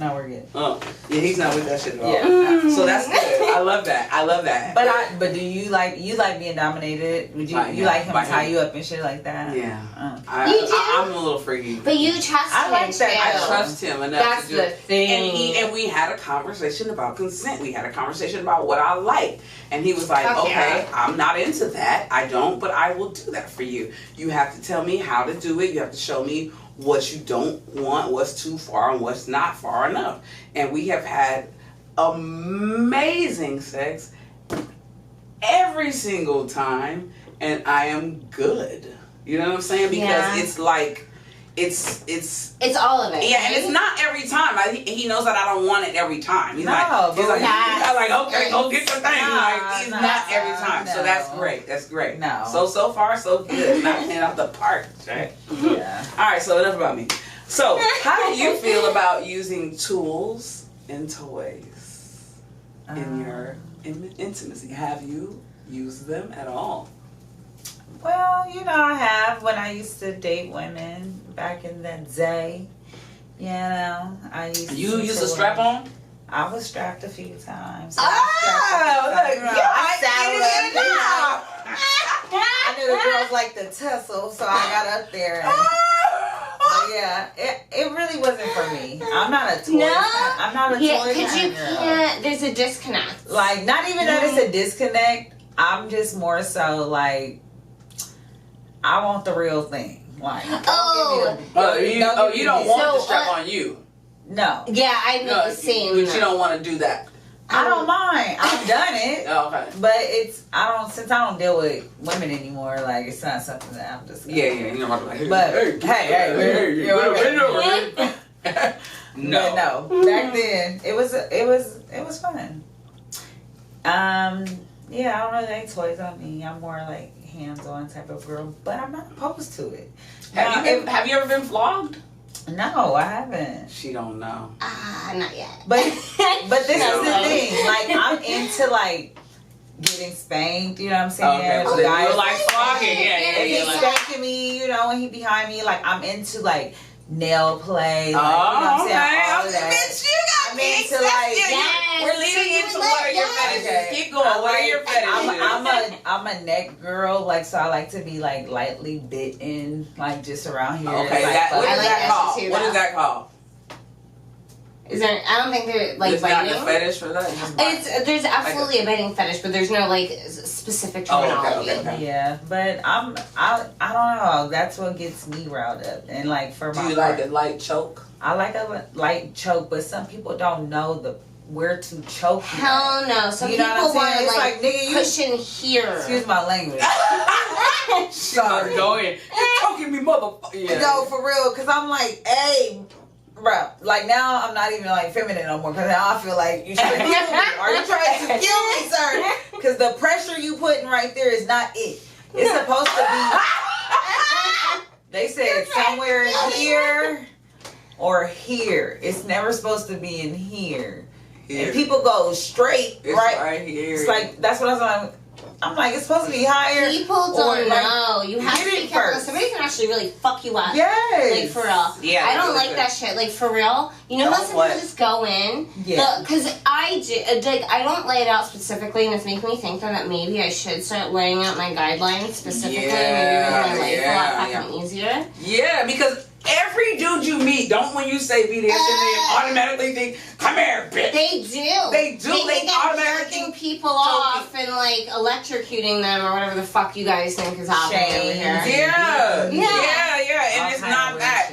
No, we're good. Yeah, he's not with that shit at all. Yeah. So that's good. I love that. I love that. But do you like being dominated? Would you like him to tie you up and shit like that? Yeah. Okay. You do? I'm a little freaky. But you trust I him like that. I too. trust him enough That's to do the it. thing. And we had a conversation about consent. We had a conversation about what I like. And he was like, Fuck okay, yeah. I'm not into that. I don't, but I will do that for you. You have to tell me how to do it. You have to show me what you don't want, what's too far, and what's not far enough. And we have had amazing sex every single time, and I am good. You know what I'm saying? Because it's like, it's all of it. yeah, and right? it's not every time. He knows that I don't want it every time. He's No, like, but I'm like, okay, go get your thing. Like, it's No, not every time. So no. that's great. That's great. No. So far, so good. Knocking it out the park. Right? Yeah. All right, so enough about me. So, how do you feel about using tools and toys in your intimacy? Have you used them at all? Well, I have when I used to date women back in the day. I used. You use a strap on? I was strapped a few times. Oh, I knew the girls like the tussle, so I got up there. And, but yeah, it really wasn't for me. I'm not a toy. I'm not a toy because you kind of girl. can't. There's a disconnect. Like, not even that it's a disconnect. I'm just more so like, I want the real thing. Like, you don't want the strap on you. No. Yeah, I know the same. But you don't want to do that. I don't mind. I've done it. Oh, okay. But since I don't deal with women anymore, like, it's not something that I'm just Yeah, you know what I'm like. But, hey, No. But no. Back then, it was fun. Yeah, I don't really like toys on me. I'm more like hands-on type of girl, but I'm not opposed to it. Have you ever been flogged? No, I haven't. She don't know. Not yet. But this is the thing. Like, I'm into like getting spanked. You know what I'm saying? Okay, so Guys, you like flogging? if he's Yeah. spanking me, when he behind me, like, I'm into like nail play. Like, Oh, you know what I'm saying? okay. All of that. Bitch, you got I'm me. into like. Yes. We're leading into what are your fetishes. Okay. Keep going. What are your fetishes? I'm a neck girl, like, so I like to be like lightly bitten, like just around here. Okay, like, what I is like that that called? shit too, What is though. that called? Is there? I don't think they're like There's not a biting. fetish for that. There's absolutely a biting fetish, but there's no like specific Oh, terminology. okay. Yeah, but I don't know. That's what gets me riled up, and like for Do my you part, like a light choke? I like a light choke, but some people don't know where to choke. you. Hell no. Some You know people what I'm want saying? to It's like, like, nigga, you- push in here. Excuse my language. Sorry. Go ahead. You're choking me, motherfucker. Yeah. No, for real, because I'm like, hey, bro, like, now I'm not even like feminine no more, because now I feel like you trying to kill me. Are you trying to kill me, sir? Because the pressure you putting right there is not it. It's supposed to be. They said somewhere in here or here. It's never supposed to be in here. Here. And people go straight, It's right? here. It's like, that's what I was like. I'm like, it's supposed to be higher. People or, don't like, know. You have to get be it careful. first. Somebody can actually really fuck you up. Yes. Like, for real. Yeah, I don't really like good. that shit. Like, for real. You know how Don't some what? people just go in? Yeah. Because I don't lay it out specifically, and it's making me think that maybe I should start laying out my guidelines specifically. Maybe make my life a lot fucking easier. Yeah, because every dude you meet, don't when you say BDSM, they automatically think, come here, bitch. They do. They do. They think I'm automatically jerking people off and like electrocuting them or whatever the fuck you guys think is happening over here. Yeah. Yeah. And it's not that.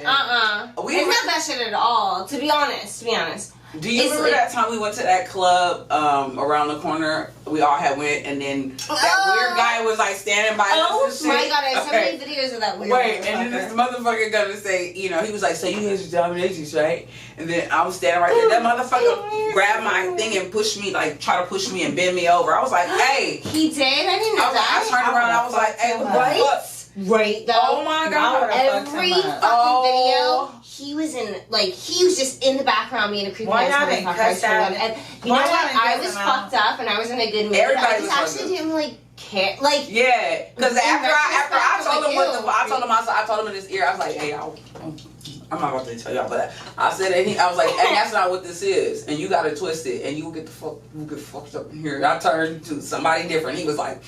shit. We It's were- not that shit at all. To be honest. Do you remember that time we went to that club around the corner? We all had went, and then that weird guy was like standing by us and shit. Oh my god, I have so many videos of that weird Wait, and then this motherfucker gonna say, you know, he was like, so you guys are dominatrix, right? And then I was standing right there. That motherfucker grabbed my thing and pushed me, like, try to push me and bend me over. I was like, hey. He did? I didn't know that. I turned around and I was like, hey, what the fuck? Right, though. Oh my god. Every fucking video, he was in, like, he was just in the background being a creepy ass motherfucker. And you know what? I was fucked up and I was in a good mood. Everybody I just actually didn't, like, care. Like, yeah, because after I told him I told him in his ear, I was like, hey, I'm not about to tell y'all, but I said, I was like, and that's not what this is, and you got to twist it, and you get fucked up in here. I turned to somebody different. He was like,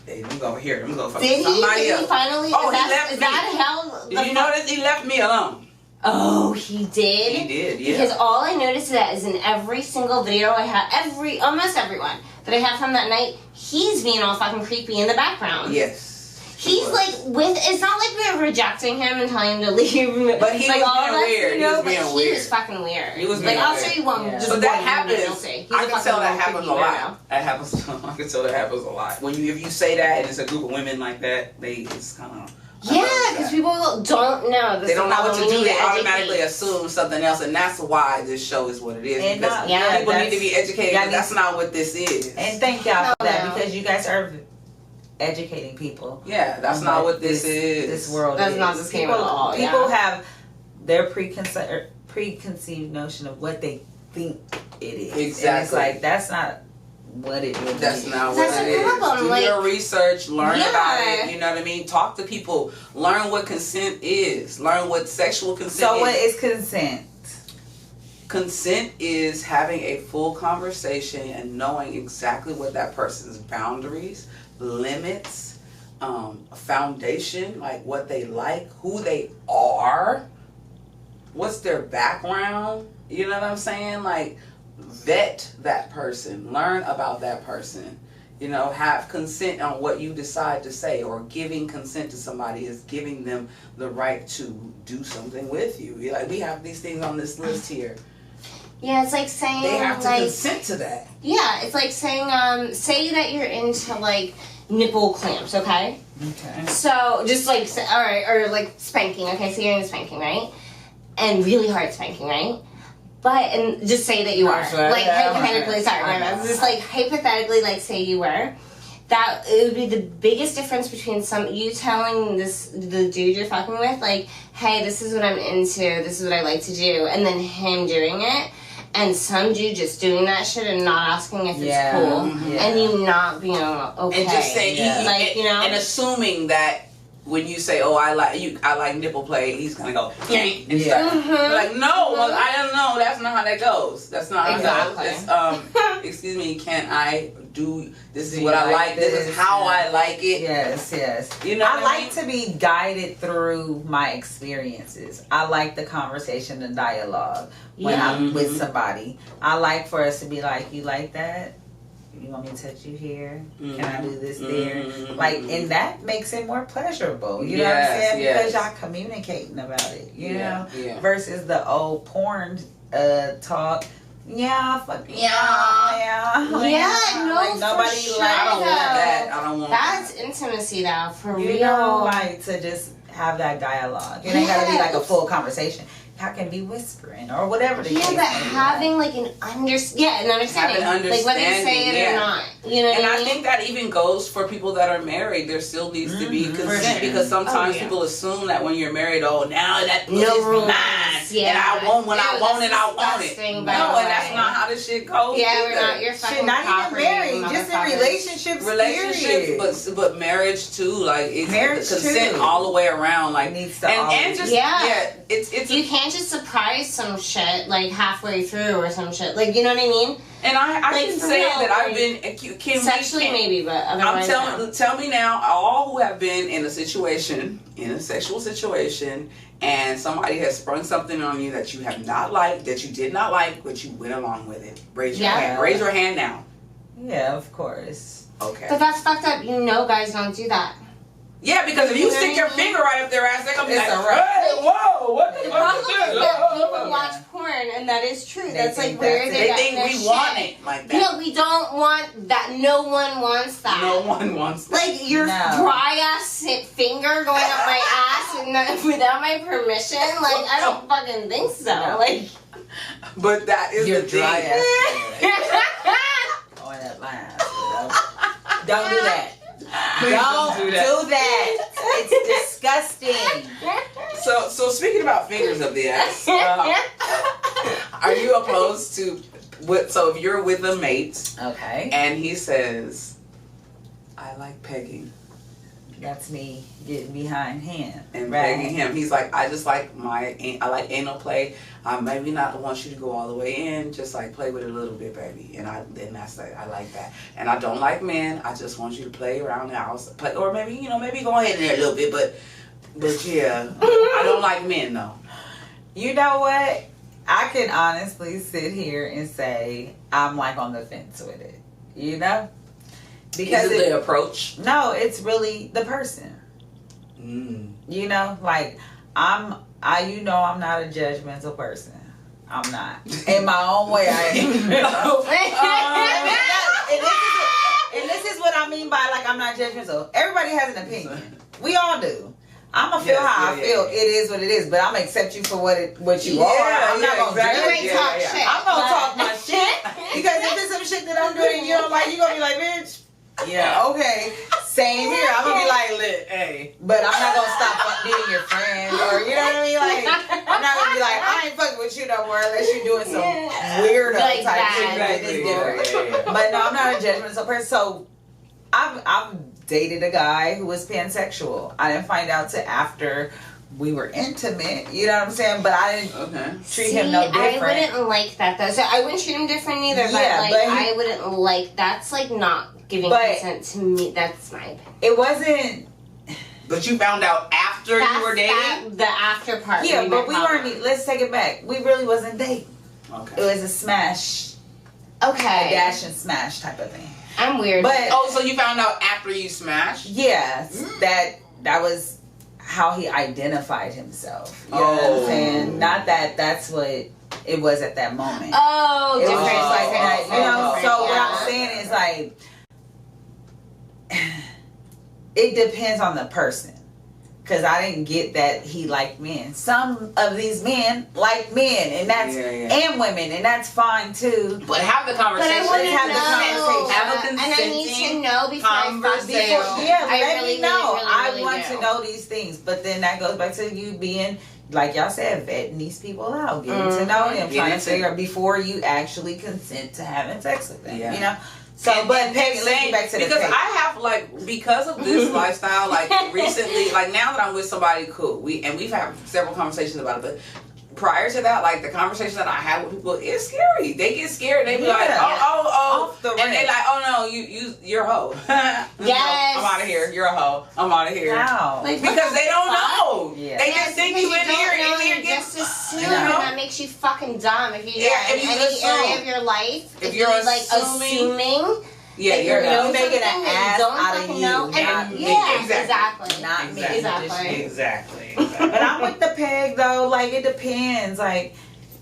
hey, let me go over here. Let me go fuck somebody else. Did he finally? Oh, he left me. Is that hell? Did you notice he left me alone? Oh, he did? He did, yeah. Because all I noticed that is in every single video I have, almost everyone that I have from that night, he's being all fucking creepy in the background. Yes. He's like it's not like we were rejecting him and telling him to leave. But he like, was all being weird. You know, He was being weird. He was fucking weird. He was like, being I'll weird. show you one. Yeah. Just But that one happens. you'll see. He's I a can tell that fucking happens a creepy lot. weirdo. That happens. I can tell that happens a lot. When if you say that and it's a group of women like that, it's kind of. Yeah, because people don't know. They don't know what to do. They automatically educate. assume something else, and that's why this show is what it is. And because people need to be educated. That's not what this is. And thank y'all for that because you guys are educating people. Yeah, that's not what this is. This world That's is. not the same at all. People have their preconceived notion of what they think it is. Exactly. And it's like that's not what it really That's is. not what it is. Problem. Do like, your research, learn about Yeah. it, you know what I mean? Talk to people, learn what consent is, learn what sexual consent So is. what is consent? Consent is having a full conversation and knowing exactly what that person's boundaries, limits, foundation, like what they like, who they are, what's their background, you know what I'm saying? Like, vet that person, learn about that person, you know, have consent on what you decide to say, or giving consent to somebody is giving them the right to do something with you. You're like, we have these things on this list here. Yeah, it's like saying They have to like, consent to that. Yeah, it's like saying say that you're into like nipple clamps, okay? Okay. So just like all right, or like spanking, okay? So you're into spanking, right? And really hard spanking, right? But and just say that you are like hypothetically. Sorry, just like hypothetically, like say you were. That it would be the biggest difference between you telling the dude you're fucking with, like, hey, this is what I'm into, this is what I like to do, and then him doing it, and some dude just doing that shit and not asking if it's cool, and you not being okay, and just saying, like, you know, and assuming that when you say, "Oh, I like nipple play," he's gonna go, "Yank," and start. Like, no, well, I don't know. That's not how that goes. That's not how it goes. It's, excuse me, can I do? This is what I like. This is how I like it. Yes, yes. You know, I like to be guided through my experiences. I like the conversation and dialogue when I'm with somebody. I like for us to be like, "You like that? You want me to touch you here? Can I do this there?" Like, and that makes it more pleasurable. You know what I'm saying? Because y'all communicating about it. You know, versus the old porn talk. Yeah, fuck yeah. No, like, nobody for sure. I don't want that. I don't want That's intimacy, though, for you real. know, like to just have that dialogue. It ain't gotta be like a full conversation. I can be whispering or whatever the case. Yeah, but having like an understanding, like whether you say it or not. You know what I mean? And I think that even goes for people that are married. There still needs to be consent because sometimes people assume that when you're married, oh, now that pussy's mine, and I want when I want it, I want it. No, and that's not how this shit goes. Yeah, we're not your fucking not even married, just in relationships. But marriage too, like it's marriage consent too. all the way around, like needs to and just it's you can't just surprise some shit like halfway through or some shit, like, you know what I mean? And I like, can say real, that I've been sexually maybe, but otherwise tell me now, all who have been in a sexual situation, and somebody has sprung something on you that you have not liked, that you did not like, but you went along with it. Raise your hand. Raise your hand now. Yeah, of course. Okay. But that's fucked up. You know, guys don't do that. Yeah, because if you stick your finger right up their ass, they're gonna be like, "Hey, whoa, what the fuck is this?" People watch porn learn, and that is true. That's like where They think we want it like that. No, we don't want that. No one wants that. No one wants that. Like your dry ass finger going up my ass and without my permission. Like I don't fucking think so. No. Like, but that is your the dry thing. ass. On that line. Don't do that. Please Don't do that. It's disgusting. So speaking about fingers up the ass, are you opposed to what? So if you're with a mate, Okay, and he says, "I like pegging," that's me getting behind him and pegging him, he's like, "I just like I like anal play. Maybe not want you to go all the way in, just like play with it a little bit, baby." And that's like, I like that. And I don't like men. I just want you to play around the house, play, or maybe maybe go ahead in there a little bit, but yeah, I don't like men though. You know what? I can honestly sit here and say I'm like on the fence with it. You know, because of the approach. No, it's really the person. You know, like I'm not a judgmental person. I'm not. In my own way, I am. And this is what I mean by like I'm not judgmental. Everybody has an opinion. We all do. I'm gonna feel how I feel. It is what it is, but I'm gonna accept you for what you are. I'm not gonna exactly. talk shit. I'm gonna talk my shit because if it's some shit that I'm doing and you don't like, you gonna be like, bitch. Yeah, okay. Same here. I'm gonna be like, hey. But I'm not gonna stop being your friend, or you know what I mean? Like, I'm not gonna be like, I ain't fucking with you no more unless you're doing some weirdo like type that. shit. Exactly. Yeah. But no, I'm not a judgmental person. So I've dated a guy who was pansexual. I didn't find out till after we were intimate. You know what I'm saying? But I didn't treat him no different. I wouldn't like that though. So I wouldn't treat him different either. Yeah, but I wouldn't like. That's like not giving consent to me. That's my opinion. It wasn't. But you found out after you were dating? The after part. Yeah, but we weren't. Let's take it back. We really wasn't dating. Okay. It was a smash. Okay. A dash and smash type of thing. I'm weird. But so you found out after you smashed? Yeah, that was how he identified himself. You know what I'm saying? Not that that's what it was at that moment. Oh, it was different. just like that, you know. Different, So what I'm saying is like, it depends on the person. Because I didn't get that he liked men. Some of these men like men, and that's and women, and that's fine too. But have the conversation. But I have the conversation. Have a consenting and I need to know before I fuck you. Yeah, let really me know. Really I want to know these things. But then that goes back to you being, like y'all said, vetting these people out, getting to know them, trying to figure out before you actually consent to having sex with them. You know. So, but Peggy, let's get back to the because page. I have because of this lifestyle, recently, now that I'm with somebody, cool. We've had several conversations about it, but prior to that, the conversation that I had with people, it's scary. They get scared. They be like, oh, and they like, oh no, you're a hoe. Yes, I'm out of here. You're a hoe. I'm out of here. Wow. Because they don't know. Yeah. They just think you in here and here just assume, and that makes you fucking dumb. If you're in any area of your life, if you're assuming. Yeah, you're making an ass out of you. Not me. Exactly. Not me. Exactly. But I'm with the peg though. It depends.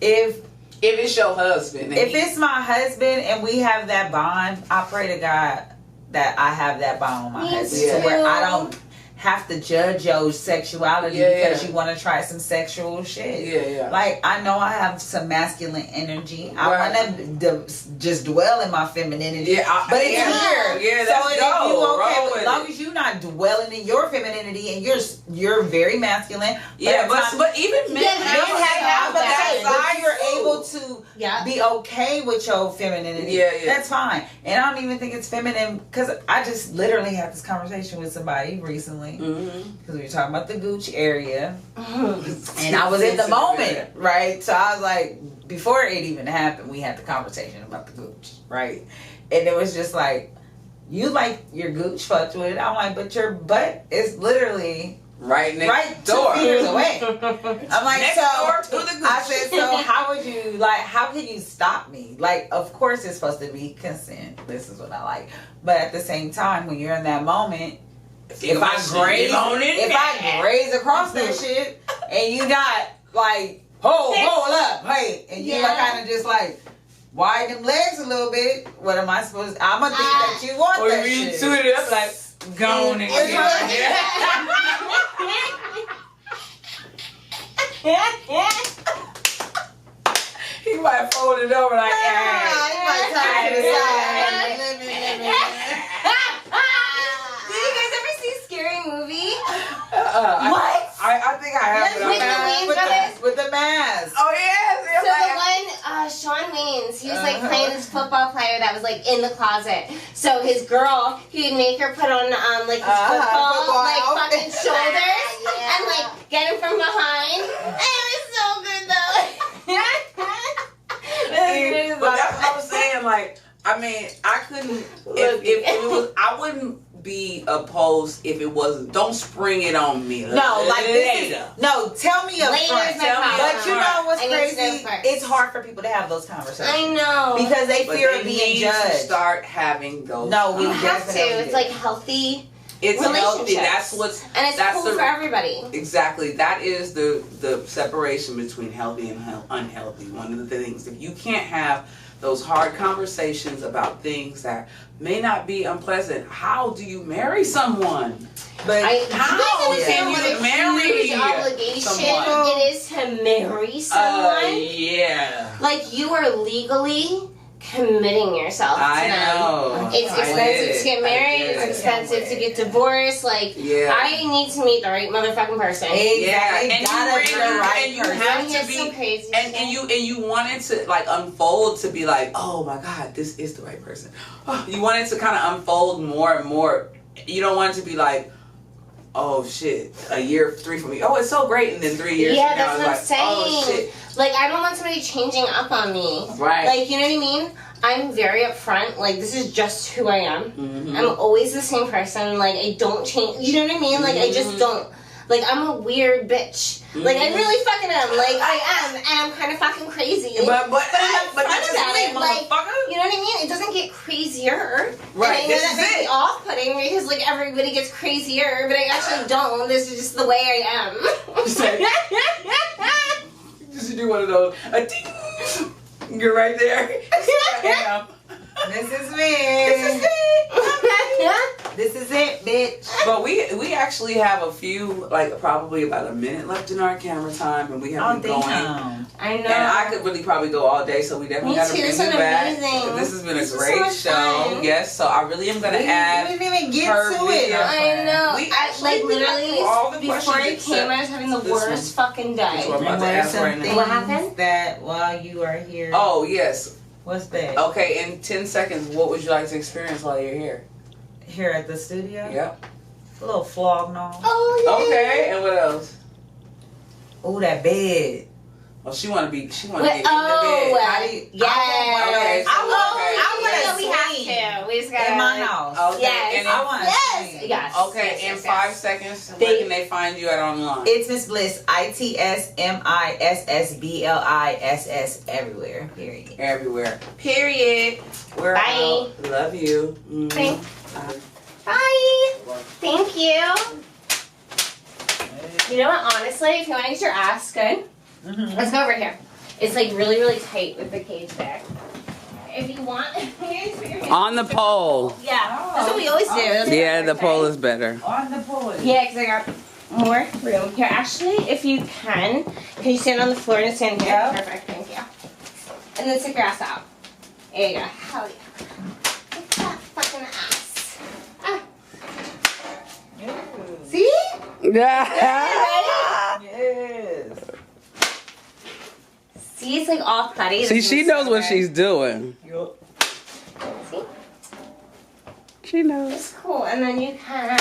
If it's your husband, if it's my husband and we have that bond, I pray to God that I have that bond with my husband, to where I don't have to judge your sexuality because you want to try some sexual shit. I know I have some masculine energy. I want to just dwell in my femininity. But it's here. So if you okay, as long as you're not dwelling in your femininity and you're very masculine. But even men have that side. But you're able to be okay with your femininity. That's fine. And I don't even think it's feminine because I just literally had this conversation with somebody recently. Because we were talking about the gooch area, and I was in the moment, right? So I was like, before it even happened, we had the conversation about the gooch, right? And it was just like, you like your gooch fucked with. I'm like, but your butt is literally right 2 feet away. I'm like, next door to the gooch. I said, so how would you how can you stop me? Of course it's supposed to be consent. This is what I like, but at the same time, when you're in that moment. If I graze across that shit and you not hold up, hey, and you kind of just like widen them legs a little bit. What am I supposed to? I'm gonna think that you want that you shit. toot it up like, go on and get He might fold it over like, He might turn to the side. Do you guys ever see Scary Movie? What? I think I have it on With the that. Wayans brothers? With the mask. Oh, yes. So the one, Sean Wayans, he was like playing this football player that was like in the closet. So his girl, he'd make her put on like his football like fucking outfit. shoulders and like get him from behind. And it was so good though. But that's what I was saying. Like, I mean, I couldn't. If it was, I wouldn't be opposed if it wasn't. Don't spring it on me. No, like this is, no. Tell me up Later front. is my problem. But you know what's I need to crazy? know first. It's hard for people to have those conversations I know. because they But fear they of being need to judged. start having those. No, we You have to. definitely It's like healthy. It's healthy. relationships. That's what's. And it's that's cool for everybody. Exactly. That is the separation between healthy and unhealthy. One of the things. If you can't have those hard conversations about things that may not be unpleasant, how do you marry someone? But How you guys understand can what you a marry huge obligation someone? it is to marry someone? Yeah. Like, you are legally committing yourself to I them. know. It's I expensive did. to get I married. did. It's expensive to get divorced. Like, Yeah. I need to meet the right motherfucking person. Yeah, Exactly. and Gotta be the right and you person. have Here's to some be, crazy and shit. you want it to like unfold to be like, oh my God, this is the right person. Oh, you want it to kind of unfold more and more. You don't want it to be like, oh shit, a year 3 for me. Oh, it's so great, and then 3 years Yeah, from now that's it's what I'm like, saying. oh shit, Like, I don't want somebody changing up on me. right? Like, you know what I mean? I'm very upfront. Like, this is just who I am. Mhm. I'm always the same person. Like, I don't change. You know what I mean? Like, I just don't. Like, I'm a weird bitch. Like, I really fucking am. Like, I am. And I'm kind of fucking crazy. but I'm upfront this is about me, it. Like, motherfucker. you know what I mean? It doesn't get crazier. Right, And I know this that is makes it. me off-putting because, like, everybody gets crazier, but I actually don't. This is just the way I am. Just do one of those. A ding. You're right there. Yeah. this is me. This is it. This is it, bitch. But we actually have a few, like probably about a minute left in our camera time, and we have been going. damn. I know. And I could really probably go all day, so we definitely Me got to too. bring This you has been back. amazing. This has been This a was great so much show. fun. Yes, so I really am gonna We add. didn't even get her to video. it. I know. We I, actually like, got literally, through all the before I questions came, I was except having the this worst fucking That's day. what I'm about And to what are ask some right now. things What happened? that while you are here? Oh yes. What's that? Okay, in 10 seconds, what would you like to experience while you're here? Here at the studio? Yep. A little flog knob. Oh, yeah. Okay, and what else? Ooh, that bed. Oh, she want to get in the Oh, bed. How do you- yes. Okay, so I wanna we swing have to. We just gotta. in my house. Okay, Yes. and I want to Yes. swing. Yes. okay, yes, in yes, 5 yes. seconds, where can they find you at online? It's Miss Bliss. ITSMISSBLISS everywhere. Period. Everywhere. Period. We're Bye. out. Love you. Bye. Bye. Thank you. You know what? Honestly, if you want to get your ass good, let's go over here. It's like really, really tight with the cage there. If you want, here's where your On the pole. Yeah, that's what we always do. That's what Yeah, we the do, pole right? is better. On the pole. Yeah, because I got more room here. Actually, if you can you stand on the floor and stand here? Yeah. Perfect, thank you. And then stick your ass out. There you go. Hell yeah. Look at that fucking ass. Ah. See? Yes. See, it's like all putty. See, This she is knows so what good. she's doing. Yup. See? She knows. It's cool. And then you can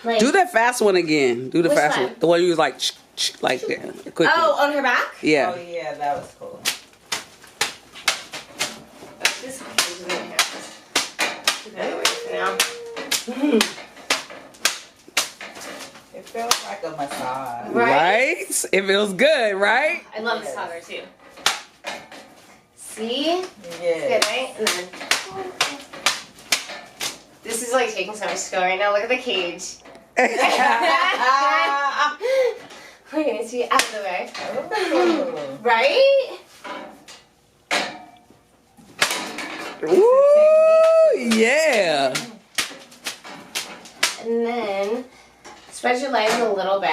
like Do that fast one again. Do the Which fast one? one. The one you was like, like that. Quickly. Oh, on her back? Yeah. Oh yeah, that was cool. This is gonna happen. Keep that away for now. It felt like a massage. Right? It feels good, right? I love this color too. See? Yeah. Good, right? And then this is like taking so much skill right now. Look at the cage. Look, it needs to be out of the way. Ooh. Right? Ooh, yeah. And then spread your legs a little bit.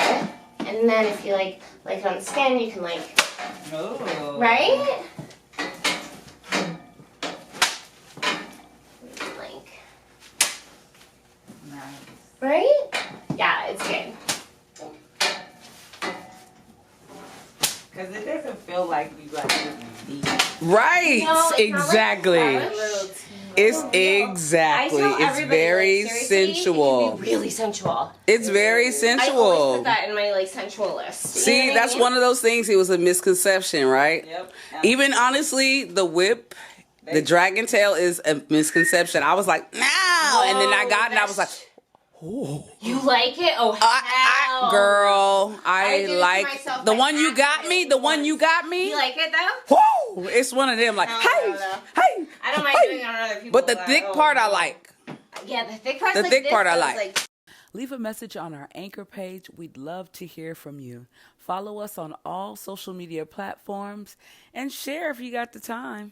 And then if you like it on the skin, you can like, Ooh. right? Like, Nice. right? Yeah, it's good. Because it doesn't feel like you like deep. Right. No, it's not exactly. like that. It's I exactly. tell It's everybody, very like, seriously, sensual. It can be really sensual. It's very I always sensual. put that in my like sensual list. See, that's one of those things. It was a misconception, right? Yep. Even honestly, the whip, the dragon tail is a misconception. I was like, no. And then I got it and I was like, oh. You like it? Oh, hell. Girl, I I did it to like myself the by one you got me. The one you got me. You like it though? Woo! It's one of them. Like, No, hey, no, no. hey. I don't mind hey. doing it on other people. But the thick part I like. Yeah, the thick part. The like thick this, part I so it's like. Leave a message on our Anchor page. We'd love to hear from you. Follow us on all social media platforms and share if you got the time.